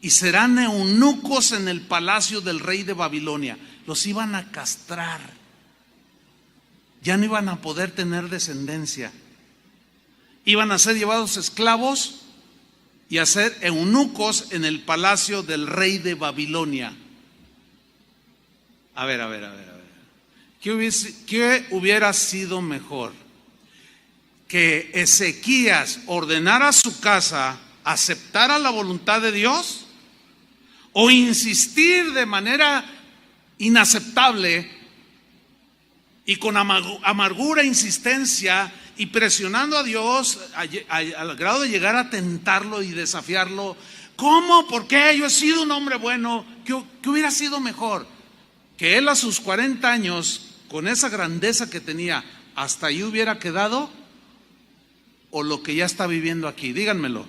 y serán eunucos en el palacio del rey de Babilonia. Los iban a castrar. Ya no iban a poder tener descendencia. Iban a ser llevados esclavos y a ser eunucos en el palacio del rey de Babilonia. A ver. ¿Qué hubiera sido mejor? Que Ezequías ordenara a su casa, aceptara la voluntad de Dios, o insistir de manera inaceptable y con amargura e insistencia y presionando a Dios al grado de llegar a tentarlo y desafiarlo. ¿Cómo? ¿Por qué? Yo he sido un hombre bueno. ¿Qué hubiera sido mejor? Que él a sus 40 años, con esa grandeza que tenía, hasta ahí hubiera quedado, o lo que ya está viviendo aquí. Díganmelo.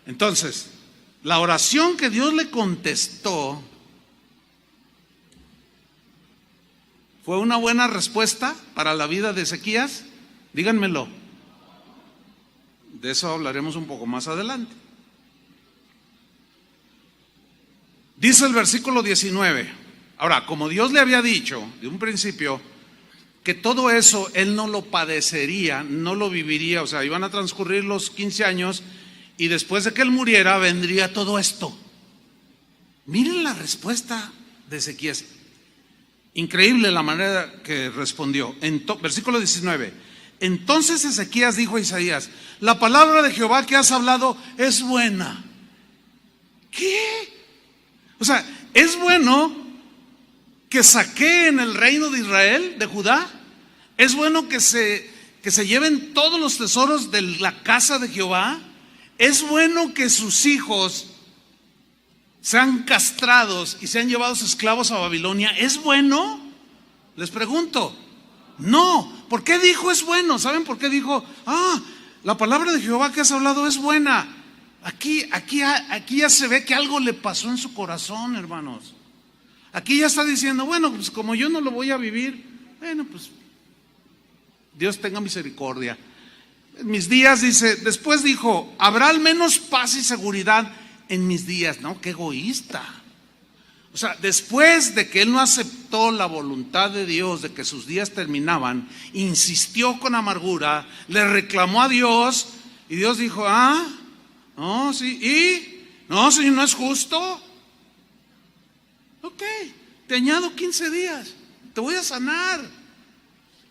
Entonces, la oración que Dios le contestó ¿fue una buena respuesta para la vida de Ezequías? Díganmelo. De eso hablaremos un poco más adelante. Dice el versículo 19. Ahora, como Dios le había dicho de un principio que todo eso él no lo padecería, no lo viviría, o sea, iban a transcurrir los 15 años y después de que él muriera vendría todo esto. Miren la respuesta de Ezequías. Increíble la manera que respondió. Versículo 19. Entonces Ezequías dijo a Isaías: la palabra de Jehová que has hablado es buena. ¿Qué? O sea, es bueno que saqueen el reino de Israel, de Judá. Es bueno que se lleven todos los tesoros de la casa de Jehová. Es bueno que sus hijos sean castrados y sean llevados esclavos a Babilonia. ¿Es bueno? Les pregunto. No. ¿Por qué dijo es bueno? ¿Saben por qué dijo? La palabra de Jehová que has hablado es buena. Aquí ya se ve que algo le pasó en su corazón, hermanos. Aquí ya está diciendo: bueno, pues como yo no lo voy a vivir, bueno, pues Dios tenga misericordia. En mis días, dice, después dijo: habrá al menos paz y seguridad en mis días. No, qué egoísta. O sea, después de que él no aceptó la voluntad de Dios de que sus días terminaban, insistió con amargura, le reclamó a Dios, y Dios dijo: no, sí, y no, si no es justo. Ok, te añado 15 días, te voy a sanar.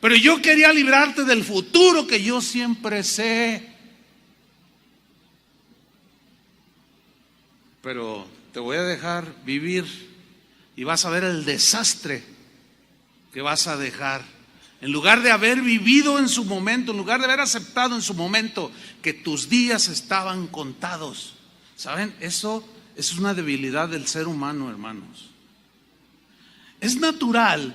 Pero yo quería librarte del futuro que yo siempre sé. Pero te voy a dejar vivir y vas a ver el desastre que vas a dejar. En lugar de haber vivido en su momento, en lugar de haber aceptado en su momento que tus días estaban contados. ¿Saben? Eso es una debilidad del ser humano, hermanos. Es natural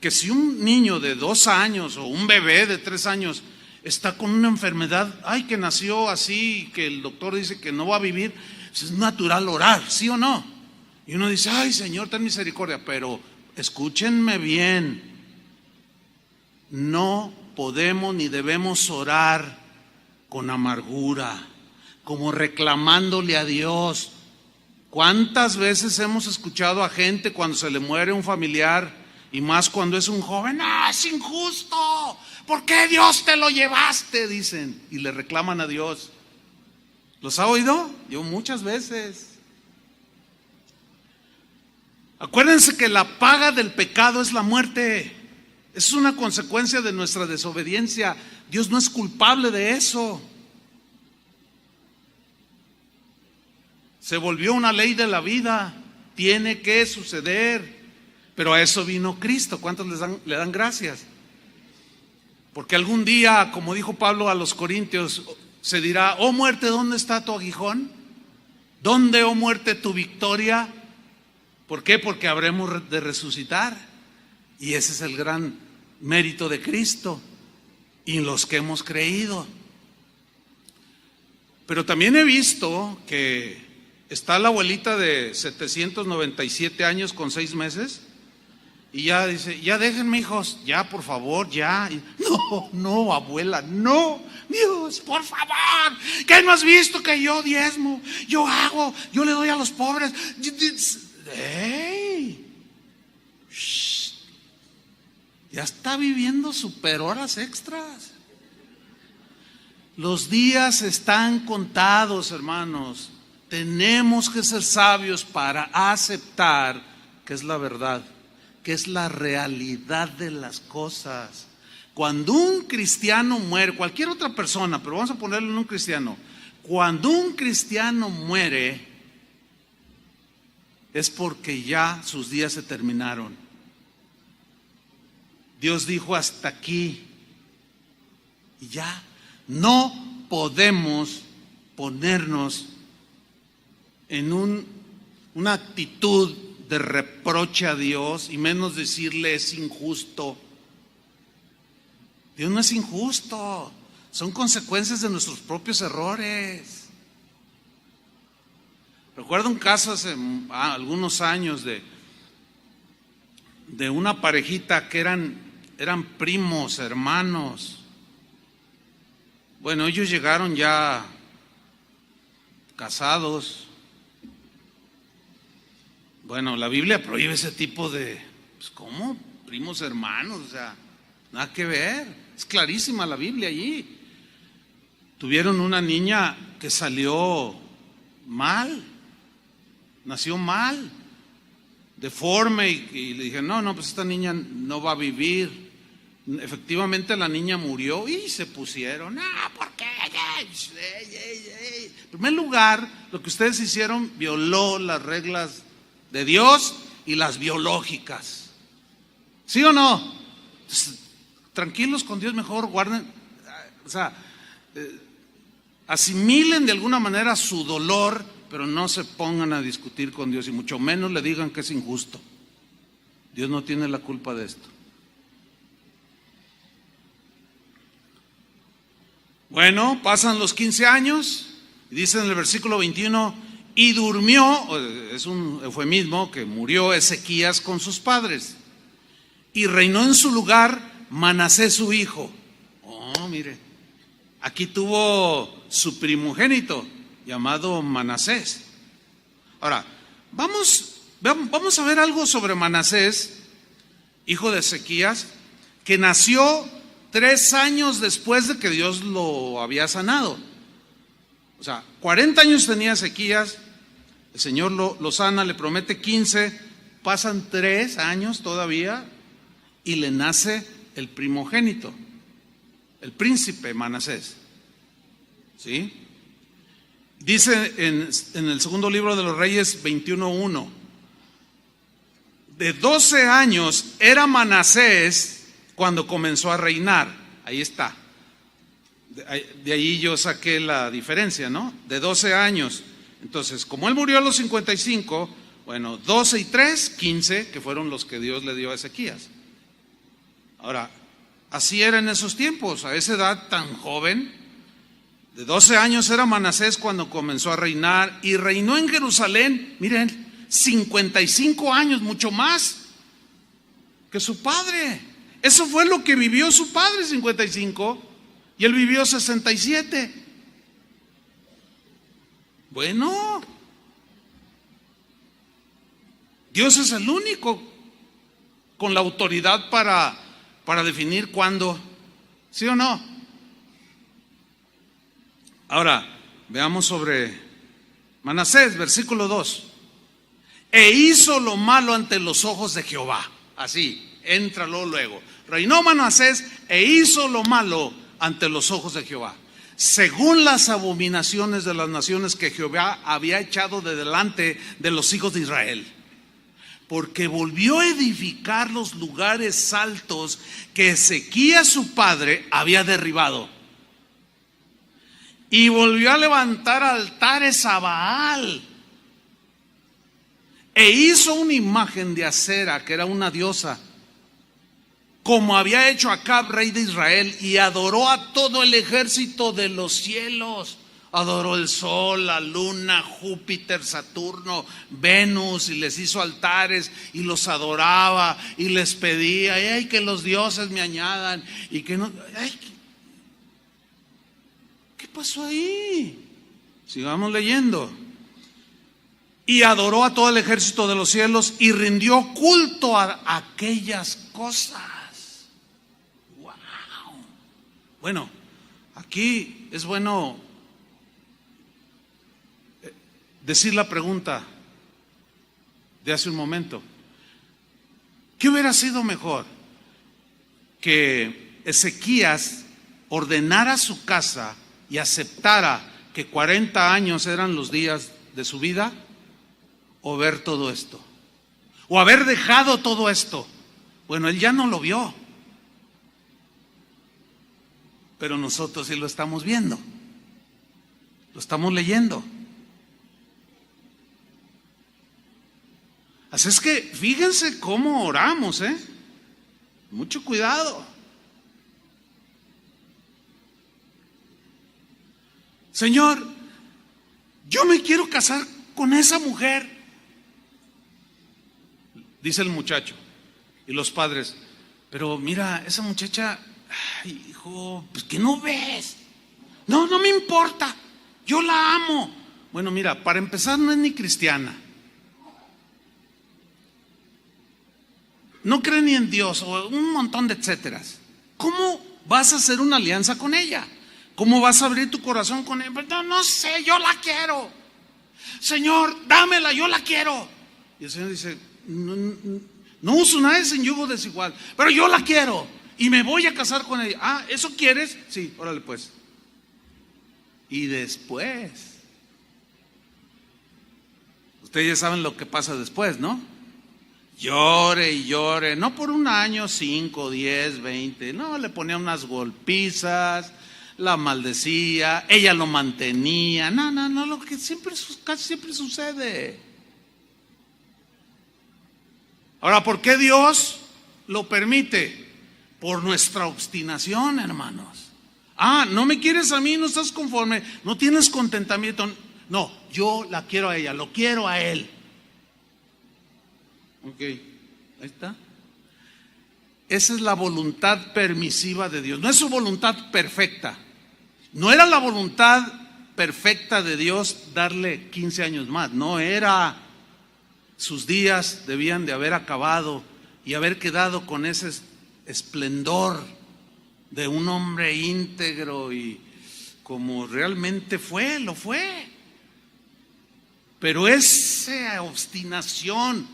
que si un niño de 2 años o un bebé de 3 años está con una enfermedad, que nació así, que el doctor dice que no va a vivir, Es natural orar, ¿sí o no? Y uno dice, ay Señor, ten misericordia, pero escúchenme bien, no podemos ni debemos orar con amargura, como reclamándole a Dios. ¿Cuántas veces hemos escuchado a gente cuando se le muere un familiar, y más cuando es un joven? ¡Ah, es injusto! ¿Por qué Dios te lo llevaste? Dicen, y le reclaman a Dios. ¿Los ha oído? Yo muchas veces. Acuérdense que la paga del pecado es la muerte. Es una consecuencia de nuestra desobediencia. Dios no es culpable de eso. Se volvió una ley de la vida. Tiene que suceder. Pero a eso vino Cristo. ¿Cuántos le dan gracias? Porque algún día, como dijo Pablo a los Corintios, se dirá, oh muerte, ¿dónde está tu aguijón? ¿Dónde, oh muerte, tu victoria? ¿Por qué? Porque habremos de resucitar. Y ese es el gran mérito de Cristo y en los que hemos creído. Pero también he visto que está la abuelita de 797 años con 6 meses y ya dice, ya déjenme, hijos, ya por favor, ya. No, abuela, no, Dios, por favor, ¿qué no has visto que yo diezmo, yo hago, yo le doy a los pobres? ¡Ey! Shh. Ya está viviendo super horas extras. Los días están contados, hermanos. Tenemos que ser sabios para aceptar que es la verdad, que es la realidad de las cosas. Cuando un cristiano muere, cualquier otra persona, pero vamos a ponerlo en un cristiano, cuando un cristiano muere, es porque ya sus días se terminaron. Dios dijo hasta aquí y ya. No podemos ponernos en una actitud de reproche a Dios y menos decirle es injusto. Dios no es injusto, son consecuencias de nuestros propios errores. Recuerdo un caso hace algunos años de una parejita que eran primos, hermanos. Bueno, ellos llegaron ya casados. Bueno, la Biblia prohíbe ese tipo de, pues, ¿cómo? Primos hermanos, o sea, nada que ver. Es clarísima la Biblia allí. Tuvieron una niña que salió mal, nació mal, deforme, y le dije, no, pues esta niña no va a vivir. Efectivamente la niña murió y se pusieron, ¿por qué? En primer lugar, lo que ustedes hicieron violó las reglas de Dios y las biológicas. ¿Sí o no? Entonces, tranquilos con Dios, mejor guarden, o sea, asimilen de alguna manera su dolor, pero no se pongan a discutir con Dios y mucho menos le digan que es injusto. Dios no tiene la culpa de esto. Bueno, pasan los 15 años y dice en el versículo 21, y durmió, es un eufemismo, que murió Ezequías con sus padres y reinó en su lugar Manasés su hijo. Oh, mire, aquí tuvo su primogénito llamado Manasés. Ahora, vamos a ver algo sobre Manasés, hijo de Ezequías, que nació 3 años después de que Dios lo había sanado. O sea, 40 años tenía Ezequías, el Señor lo sana, le promete 15, pasan 3 años todavía y le nace el primogénito, el príncipe Manasés. ¿Sí? Dice en el segundo libro de los Reyes 21:1, de 12 años era Manasés cuando comenzó a reinar. Ahí está. De ahí yo saqué la diferencia, ¿no? De 12 años. Entonces, como él murió a los 55, bueno, 12 y 3, 15, que fueron los que Dios le dio a Ezequías. Ahora, así era en esos tiempos, a esa edad tan joven, De 12 años era Manasés cuando comenzó a reinar y reinó en Jerusalén, miren, 55 años, mucho más que su padre. Eso fue lo que vivió su padre, 55, y él vivió 67. Bueno, Dios es el único con la autoridad para definir cuándo, ¿sí o no? Ahora, veamos sobre Manasés, versículo 2. E hizo lo malo ante los ojos de Jehová. Así, éntralo luego. Reinó Manasés e hizo lo malo ante los ojos de Jehová, según las abominaciones de las naciones que Jehová había echado de delante de los hijos de Israel. Porque volvió a edificar los lugares altos que Ezequías su padre había derribado. Y volvió a levantar altares a Baal. E hizo una imagen de Acera, que era una diosa, como había hecho Acab, rey de Israel, y adoró a todo el ejército de los cielos. Adoró el sol, la luna, Júpiter, Saturno, Venus, y les hizo altares y los adoraba y les pedía, ay, que los dioses me añadan y que no, ay, ¿qué pasó ahí? Sigamos leyendo. Y adoró a todo el ejército de los cielos y rindió culto a aquellas cosas. Wow. Bueno, aquí es bueno decir la pregunta de hace un momento. ¿Qué hubiera sido mejor? Que Ezequías ordenara su casa y aceptara que 40 años eran los días de su vida, o ver todo esto, o haber dejado todo esto. Bueno, él ya no lo vio, pero nosotros sí lo estamos viendo, lo estamos leyendo. Así es que fíjense cómo oramos, mucho cuidado. Señor, yo me quiero casar con esa mujer, dice el muchacho, y los padres, pero mira, esa muchacha, ay, hijo, pues que no ves. No, no me importa, yo la amo. Bueno, mira, para empezar no es ni cristiana, no cree ni en Dios, o un montón de etcéteras. ¿Cómo vas a hacer una alianza con ella? ¿Cómo vas a abrir tu corazón con ella? No, no sé, yo la quiero. Señor, dámela, yo la quiero. Y el Señor dice, no uso nada de ese yugo desigual, pero yo la quiero y me voy a casar con ella. Ah, ¿eso quieres? Sí, órale pues. Y después, ustedes ya saben lo que pasa después, ¿no? Llore y llore, no por un año, 5, 10, 20, no, le ponía unas golpizas, la maldecía, ella lo mantenía, no, lo que casi siempre sucede. Ahora, ¿por qué Dios lo permite? Por nuestra obstinación, hermanos. Ah, no me quieres a mí, no estás conforme, no tienes contentamiento. No, yo la quiero a ella, lo quiero a él. Ok, ahí está. Esa es la voluntad permisiva de Dios, no es su voluntad perfecta. No era la voluntad perfecta de Dios darle 15 años más, no era. Sus días debían de haber acabado y haber quedado con ese esplendor de un hombre íntegro y como realmente lo fue. Pero esa obstinación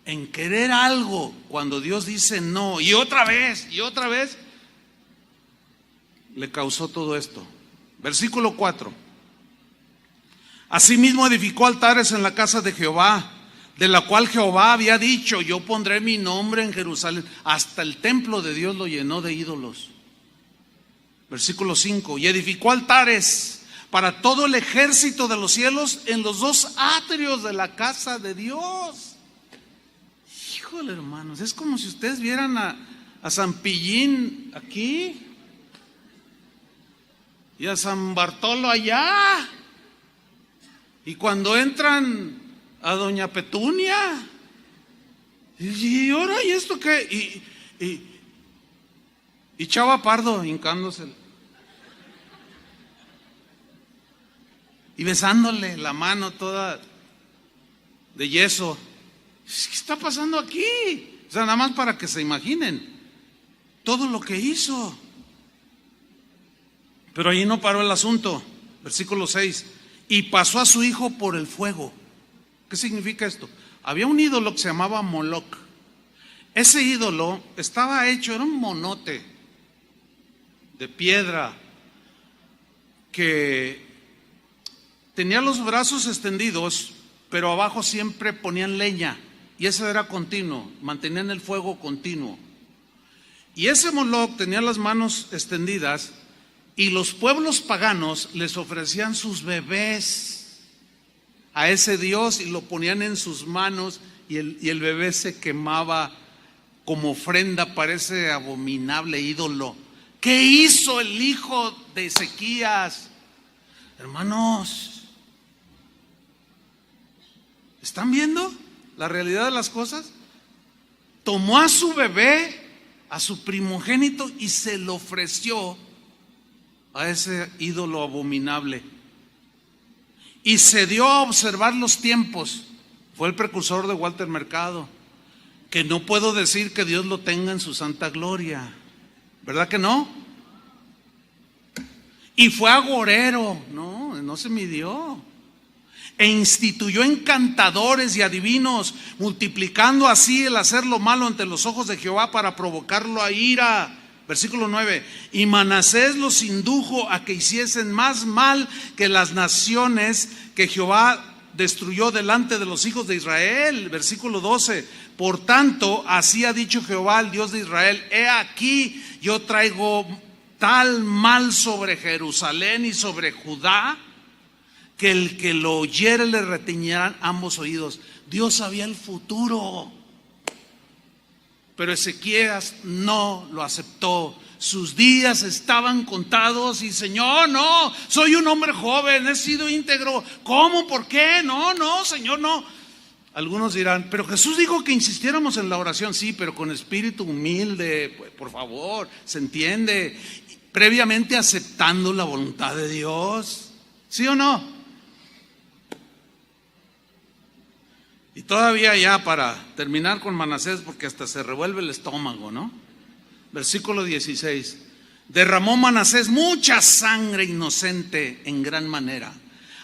en querer algo cuando Dios dice no, y otra vez, le causó todo esto. Versículo 4. Asimismo edificó altares en la casa de Jehová, de la cual Jehová había dicho, yo pondré mi nombre en Jerusalén. Hasta el templo de Dios lo llenó de ídolos. Versículo 5. Y edificó altares para todo el ejército de los cielos en los 2 atrios de la casa de Dios. Híjole, hermanos, es como si ustedes vieran a San Pillín aquí y a San Bartolo allá. Y cuando entran a doña Petunia, y ahora, ¿y esto qué? Y Chava Pardo hincándose y besándole la mano toda de yeso. ¿Qué está pasando aquí? O sea, nada más para que se imaginen todo lo que hizo. Pero ahí no paró el asunto. Versículo 6. Y pasó a su hijo por el fuego. ¿Qué significa esto? Había un ídolo que se llamaba Moloc. Ese ídolo estaba hecho, era un monote de piedra que tenía los brazos extendidos, pero abajo siempre ponían leña, y eso era continuo, mantenían el fuego continuo. Y ese Moloc tenía las manos extendidas, y los pueblos paganos les ofrecían sus bebés a ese dios y lo ponían en sus manos, y el bebé se quemaba como ofrenda para ese abominable ídolo. ¿Qué hizo el hijo de Ezequías? Hermanos, ¿están viendo la realidad de las cosas? Tomó a su bebé, a su primogénito, y se lo ofreció a ese ídolo abominable. Y se dio a observar los tiempos. Fue el precursor de Walter Mercado, que no puedo decir que Dios lo tenga en su santa gloria, ¿verdad que no? Y fue agorero, no se midió. E instituyó encantadores y adivinos, multiplicando así el hacer lo malo ante los ojos de Jehová para provocarlo a ira. Versículo 9. Y Manasés los indujo a que hiciesen más mal que las naciones que Jehová destruyó delante de los hijos de Israel. Versículo 12. Por tanto, así ha dicho Jehová, el Dios de Israel: he aquí, yo traigo tal mal sobre Jerusalén y sobre Judá, que el que lo oyere le retiñirán ambos oídos. Dios sabía el futuro, pero Ezequías no lo aceptó. Sus días estaban contados y: Señor, no, soy un hombre joven, he sido íntegro. ¿Cómo? ¿Por qué? No, Señor, no. Algunos dirán: pero Jesús dijo que insistiéramos en la oración. Sí, pero con espíritu humilde, por favor, se entiende, previamente aceptando la voluntad de Dios. ¿Sí o no? Y todavía, ya para terminar con Manasés, porque hasta se revuelve el estómago, ¿no? Versículo 16. Derramó Manasés mucha sangre inocente en gran manera,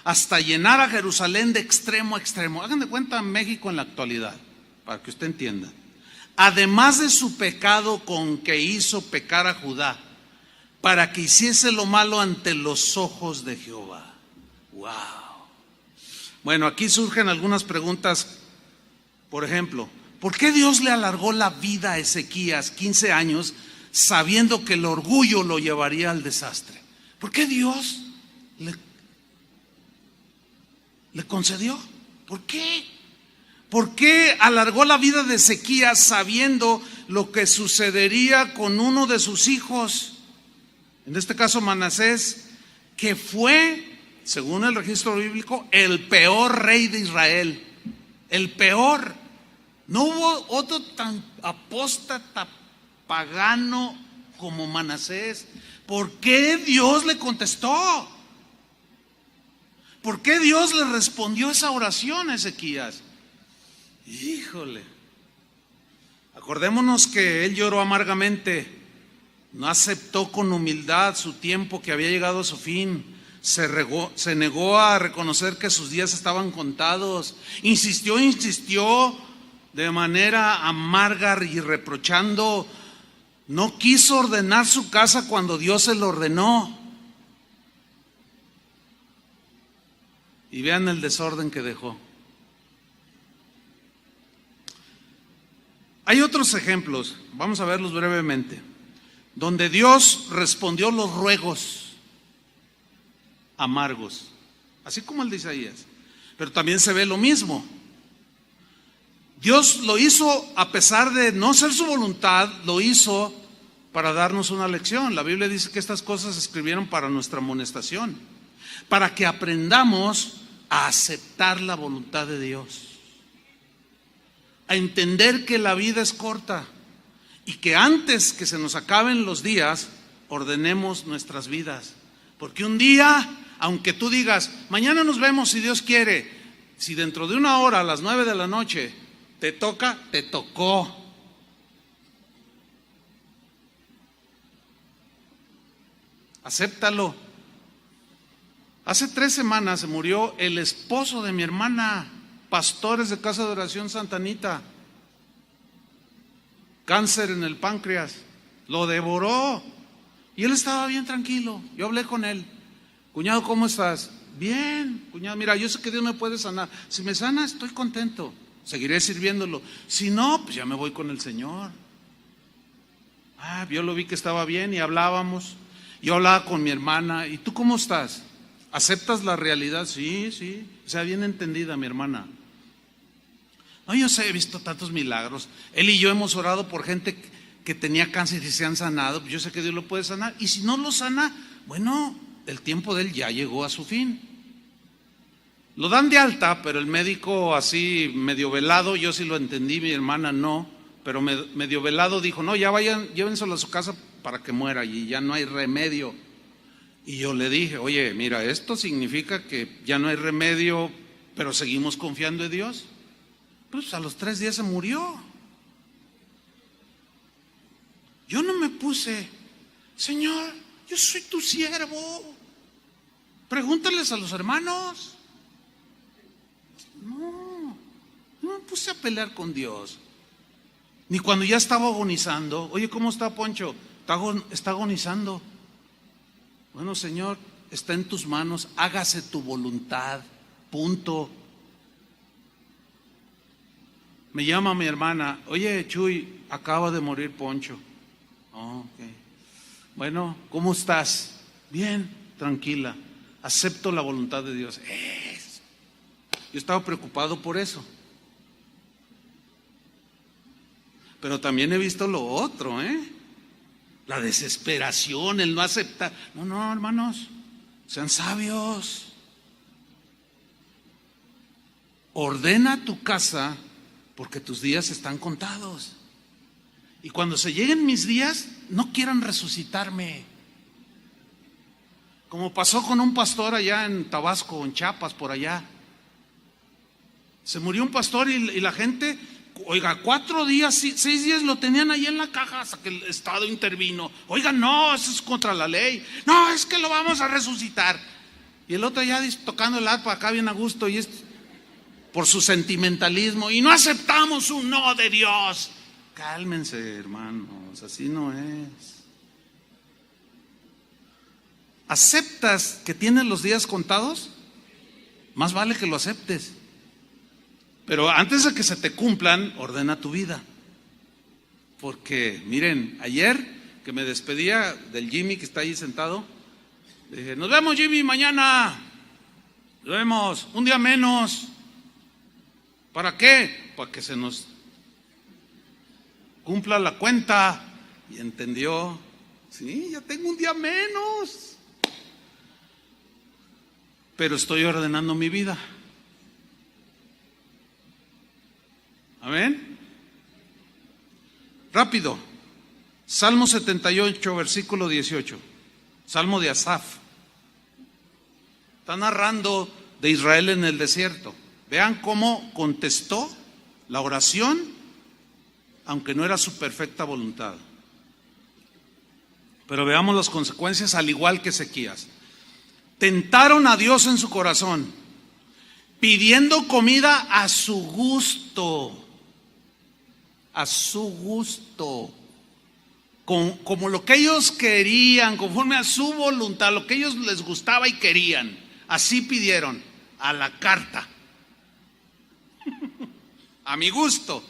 hasta llenar a Jerusalén de extremo a extremo. Hagan de cuenta México en la actualidad, para que usted entienda. Además de su pecado con que hizo pecar a Judá, para que hiciese lo malo ante los ojos de Jehová. Wow. Bueno, aquí surgen algunas preguntas. Por ejemplo, ¿por qué Dios le alargó la vida a Ezequías 15 años sabiendo que el orgullo lo llevaría al desastre? ¿Por qué Dios le concedió? ¿Por qué? ¿Por qué alargó la vida de Ezequías sabiendo lo que sucedería con uno de sus hijos? En este caso Manasés, que fue, según el registro bíblico, el peor rey de Israel. El peor. No hubo otro tan apóstata pagano como Manasés. ¿Por qué Dios le contestó? ¿Por qué Dios le respondió esa oración a Ezequías? Híjole. Acordémonos que él lloró amargamente, no aceptó con humildad su tiempo que había llegado a su fin. Se negó a reconocer que sus días estaban contados. Insistió de manera amarga y reprochando. No quiso ordenar su casa cuando Dios se lo ordenó. Y vean el desorden que dejó. Hay otros ejemplos, vamos a verlos brevemente, donde Dios respondió los ruegos amargos, así como el de Isaías. Pero también se ve lo mismo. Dios lo hizo a pesar de no ser su voluntad, lo hizo para darnos una lección. La Biblia dice que estas cosas se escribieron para nuestra amonestación, para que aprendamos a aceptar la voluntad de Dios, a entender que la vida es corta y que antes que se nos acaben los días, ordenemos nuestras vidas. Porque un día, aunque tú digas, mañana nos vemos si Dios quiere, si dentro de una hora a las 9 de la noche te toca, te tocó. Acéptalo. Hace 3 semanas se murió el esposo de mi hermana, pastores de Casa de Oración Santa Anita. Cáncer en el páncreas, lo devoró. Y él estaba bien tranquilo. Yo hablé con él. Cuñado, ¿cómo estás? Bien, cuñado, mira, yo sé que Dios me puede sanar. Si me sana, estoy contento. Seguiré sirviéndolo. Si no, pues ya me voy con el Señor. Yo lo vi que estaba bien y hablábamos. Yo hablaba con mi hermana. ¿Y tú cómo estás? ¿Aceptas la realidad? Sí, sí. O sea, bien entendida mi hermana. No, yo sé, he visto tantos milagros. Él y yo hemos orado por gente que tenía cáncer y se han sanado. Yo sé que Dios lo puede sanar. Y si no lo sana, bueno, el tiempo de él ya llegó a su fin. Lo dan de alta, pero el médico así medio velado, yo sí lo entendí, mi hermana no, pero medio velado dijo, no, ya vayan, llévenselo a su casa para que muera y ya no hay remedio. Y yo le dije, oye, mira, esto significa que ya no hay remedio, pero seguimos confiando en Dios. Pues a los 3 días se murió. Yo no me puse, Señor, yo soy tu siervo. Pregúntales a los hermanos. No me puse a pelear con Dios. Ni cuando ya estaba agonizando. Oye, ¿cómo está Poncho? Está agonizando. Bueno, Señor, está en tus manos, hágase tu voluntad, punto. Me llama mi hermana, oye Chuy, acaba de morir Poncho. Okay. Bueno, ¿cómo estás? Bien, tranquila, acepto la voluntad de Dios. Yo estaba preocupado por eso. Pero también he visto lo otro, la desesperación, el no aceptar. No, hermanos, sean sabios. Ordena tu casa porque tus días están contados. Y cuando se lleguen mis días, no quieran resucitarme. Como pasó con un pastor allá en Tabasco, en Chiapas, por allá. Se murió un pastor y la gente, oiga, 4 días, 6 días lo tenían ahí en la caja hasta que el Estado intervino. Oiga, no, eso es contra la ley. No, es que lo vamos a resucitar. Y el otro ya tocando el arpa acá bien a gusto y por su sentimentalismo. Y no aceptamos un no de Dios. Cálmense, hermanos, así no es. ¿Aceptas que tienes los días contados? Más vale que lo aceptes. Pero antes de que se te cumplan, ordena tu vida. Porque, miren, ayer que me despedía del Jimmy que está ahí sentado, le dije, nos vemos Jimmy mañana. Nos vemos, un día menos. ¿Para qué? Para que se nos cumpla la cuenta. Y entendió, sí, ya tengo un día menos. Pero estoy ordenando mi vida. Amén. Rápido. Salmo 78, versículo 18. Salmo de Asaf. Está narrando de Israel en el desierto. Vean cómo contestó la oración, aunque no era su perfecta voluntad. Pero veamos las consecuencias, al igual que Ezequías. Tentaron a Dios en su corazón, pidiendo comida a su gusto. A su gusto, como lo que ellos querían, conforme a su voluntad, lo que ellos les gustaba y querían, así pidieron, a la carta, a mi gusto,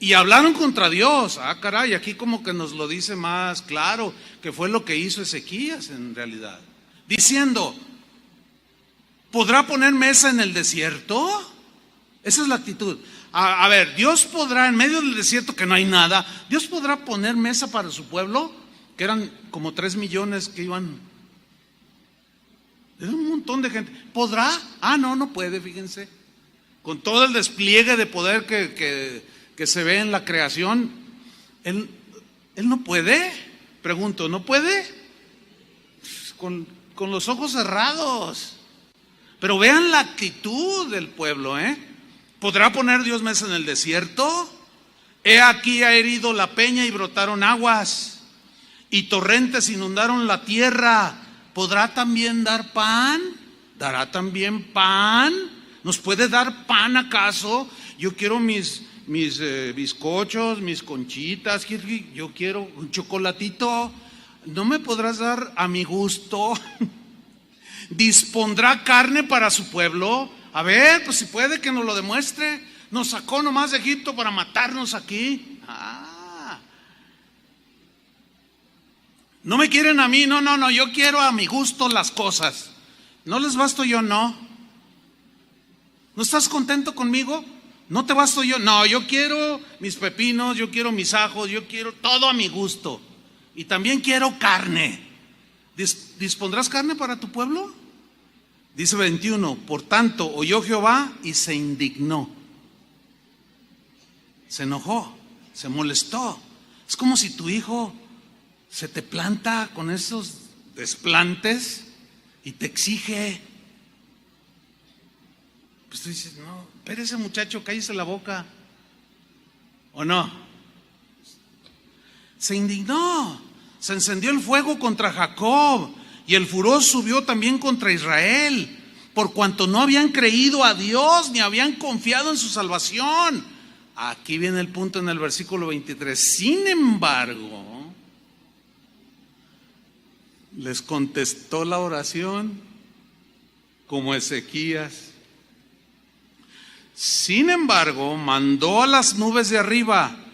y hablaron contra Dios. Caray, aquí como que nos lo dice más claro, que fue lo que hizo Ezequías en realidad, diciendo, ¿podrá poner mesa en el desierto? Esa es la actitud. Ver, Dios podrá, en medio del desierto que no hay nada, Dios podrá poner mesa para su pueblo. que eran como 3 millones que iban. Era un montón de gente. ¿Podrá? No, no puede, fíjense. Con todo el despliegue de poder que se ve en la creación, él no puede. Pregunto, ¿no puede? Con los ojos cerrados. Pero vean la actitud del pueblo, ¿Podrá poner Dios mesa en el desierto? He aquí ha herido la peña y brotaron aguas, y torrentes inundaron la tierra. ¿Podrá también dar pan? ¿Dará también pan? ¿Nos puede dar pan acaso? Yo quiero mis bizcochos, mis conchitas, yo quiero un chocolatito. ¿No me podrás dar a mi gusto? ¿Dispondrá carne para su pueblo? A ver, pues si puede que nos lo demuestre. Nos sacó nomás de Egipto para matarnos aquí. No me quieren a mí, no, yo quiero a mi gusto las cosas. ¿No les basto yo? No. ¿No estás contento conmigo? ¿No te basto yo? No, yo quiero mis pepinos, yo quiero mis ajos, yo quiero todo a mi gusto. Y también quiero carne. ¿Dispondrás carne para tu pueblo? Dice 21, por tanto, oyó Jehová y se indignó. Se enojó, se molestó. Es como si tu hijo se te planta con esos desplantes y te exige. Pues tú dices, no, espérese muchacho, cállese la boca. ¿O no? Se indignó, se encendió el fuego contra Jacob, y el furor subió también contra Israel, por cuanto no habían creído a Dios ni habían confiado en su salvación. Aquí viene el punto en el versículo 23. Sin embargo, les contestó la oración como Ezequías. Sin embargo, mandó a las nubes de arriba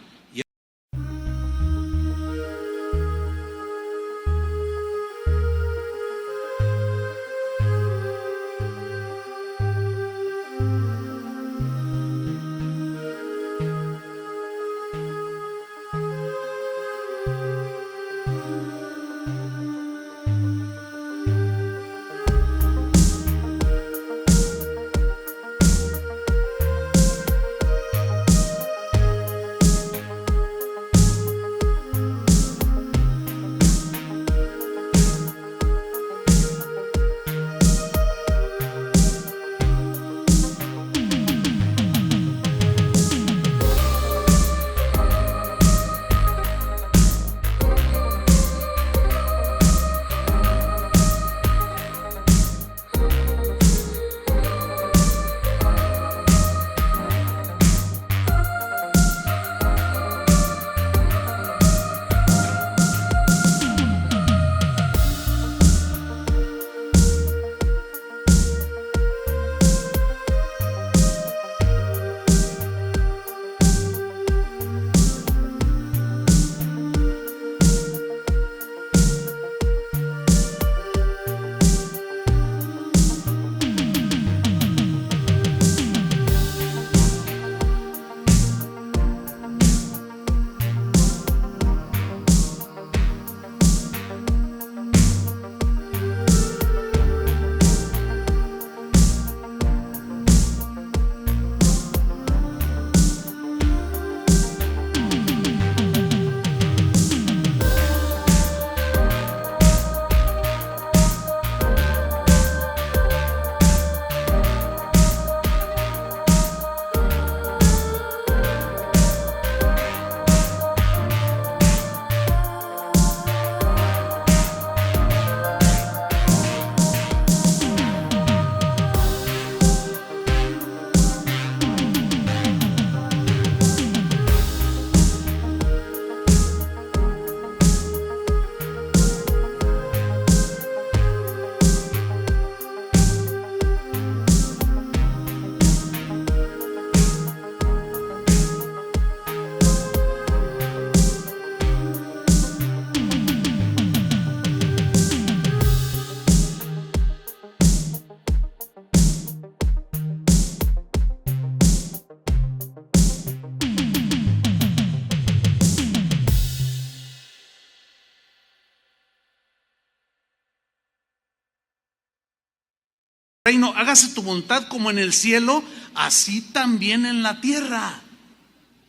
reino, hágase tu voluntad como en el cielo, así también en la tierra.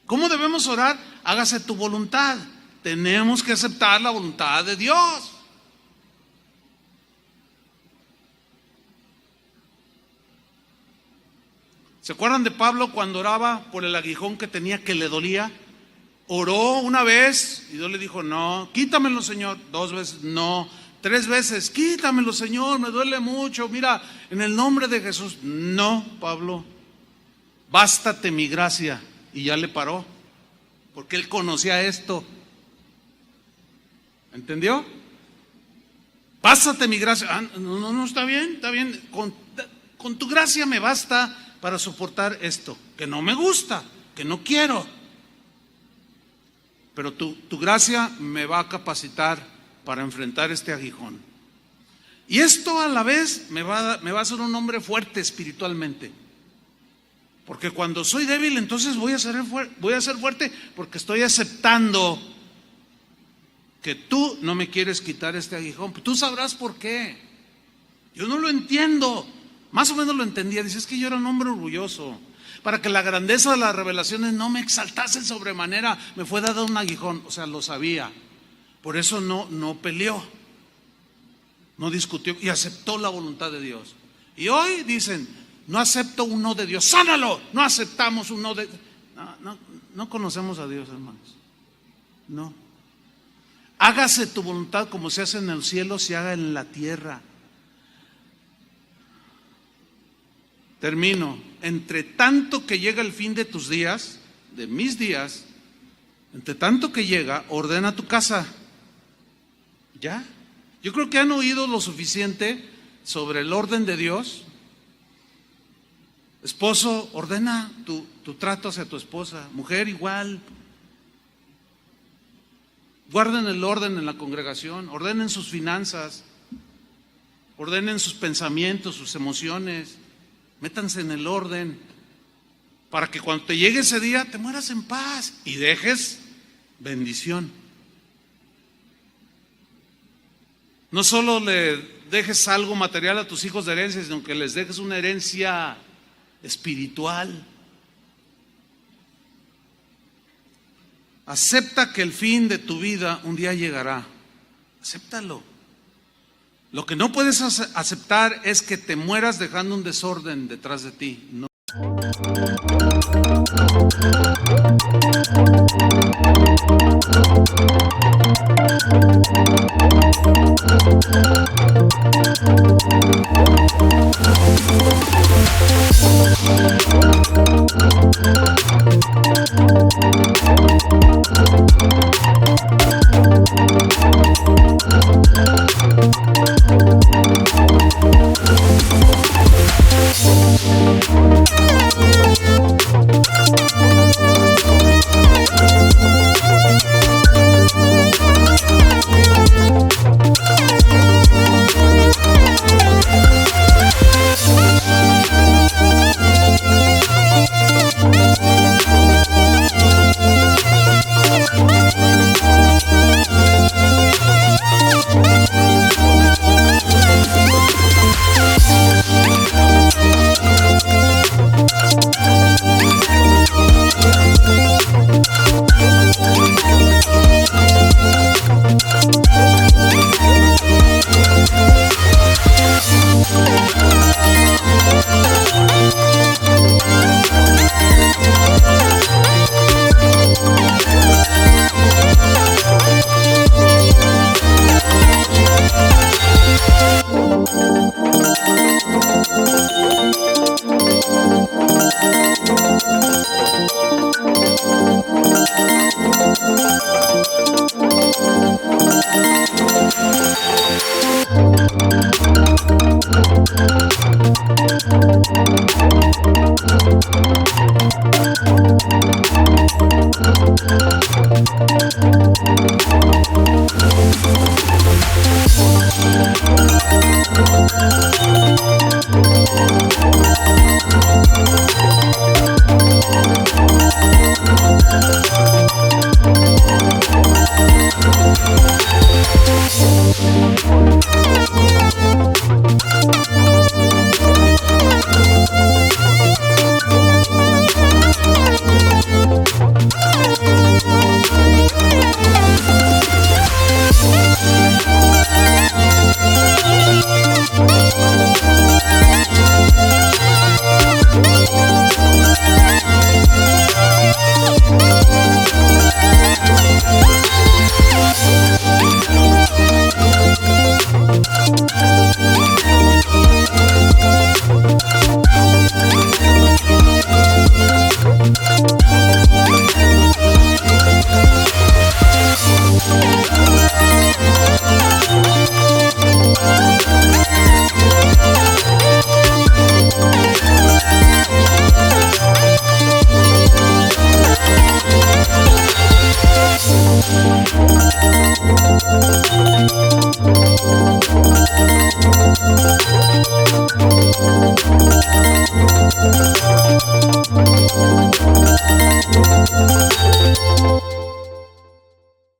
¿Cómo debemos orar? Hágase tu voluntad. Tenemos que aceptar la voluntad de Dios. ¿Se acuerdan de Pablo cuando oraba por el aguijón que tenía, que le dolía? Oró una vez y Dios le dijo: no, quítamelo, Señor. 2 veces, no. 3 veces, quítamelo, Señor, me duele mucho. Mira, en el nombre de Jesús. No, Pablo, bástate mi gracia. Y ya le paró, porque él conocía esto. ¿Entendió? Bástate mi gracia. No, está bien, está bien. Con tu gracia me basta para soportar esto, que no me gusta, que no quiero. Pero tu gracia me va a capacitar para enfrentar este aguijón. Y esto a la vez me va a hacer un hombre fuerte espiritualmente. Porque cuando soy débil, entonces voy a ser fuerte, porque estoy aceptando que tú no me quieres quitar este aguijón. Tú sabrás por qué. Yo no lo entiendo. Más o menos lo entendía. Dice: es que yo era un hombre orgulloso. Para que la grandeza de las revelaciones no me exaltase sobremanera, me fue dado un aguijón. O sea, lo sabía. Por eso no peleó, no discutió y aceptó la voluntad de Dios. Y hoy dicen: no acepto un no de Dios, sánalo. No aceptamos un no de... No conocemos a Dios, hermanos. No. Hágase tu voluntad como se hace en el cielo, se haga en la tierra. Termino. Entre tanto que llega el fin de tus días, de mis días, entre tanto que llega, ordena tu casa. ¿Ya? Yo creo que han oído lo suficiente sobre el orden de Dios. Esposo, ordena tu trato hacia tu esposa. Mujer, igual. Guarden el orden en la congregación, ordenen sus finanzas, ordenen sus pensamientos, sus emociones. Métanse en el orden para que cuando te llegue ese día te mueras en paz y dejes bendición. No solo le dejes algo material a tus hijos de herencia, sino que les dejes una herencia espiritual. Acepta que el fin de tu vida un día llegará. Acéptalo. Lo que no puedes aceptar es que te mueras dejando un desorden detrás de ti. No.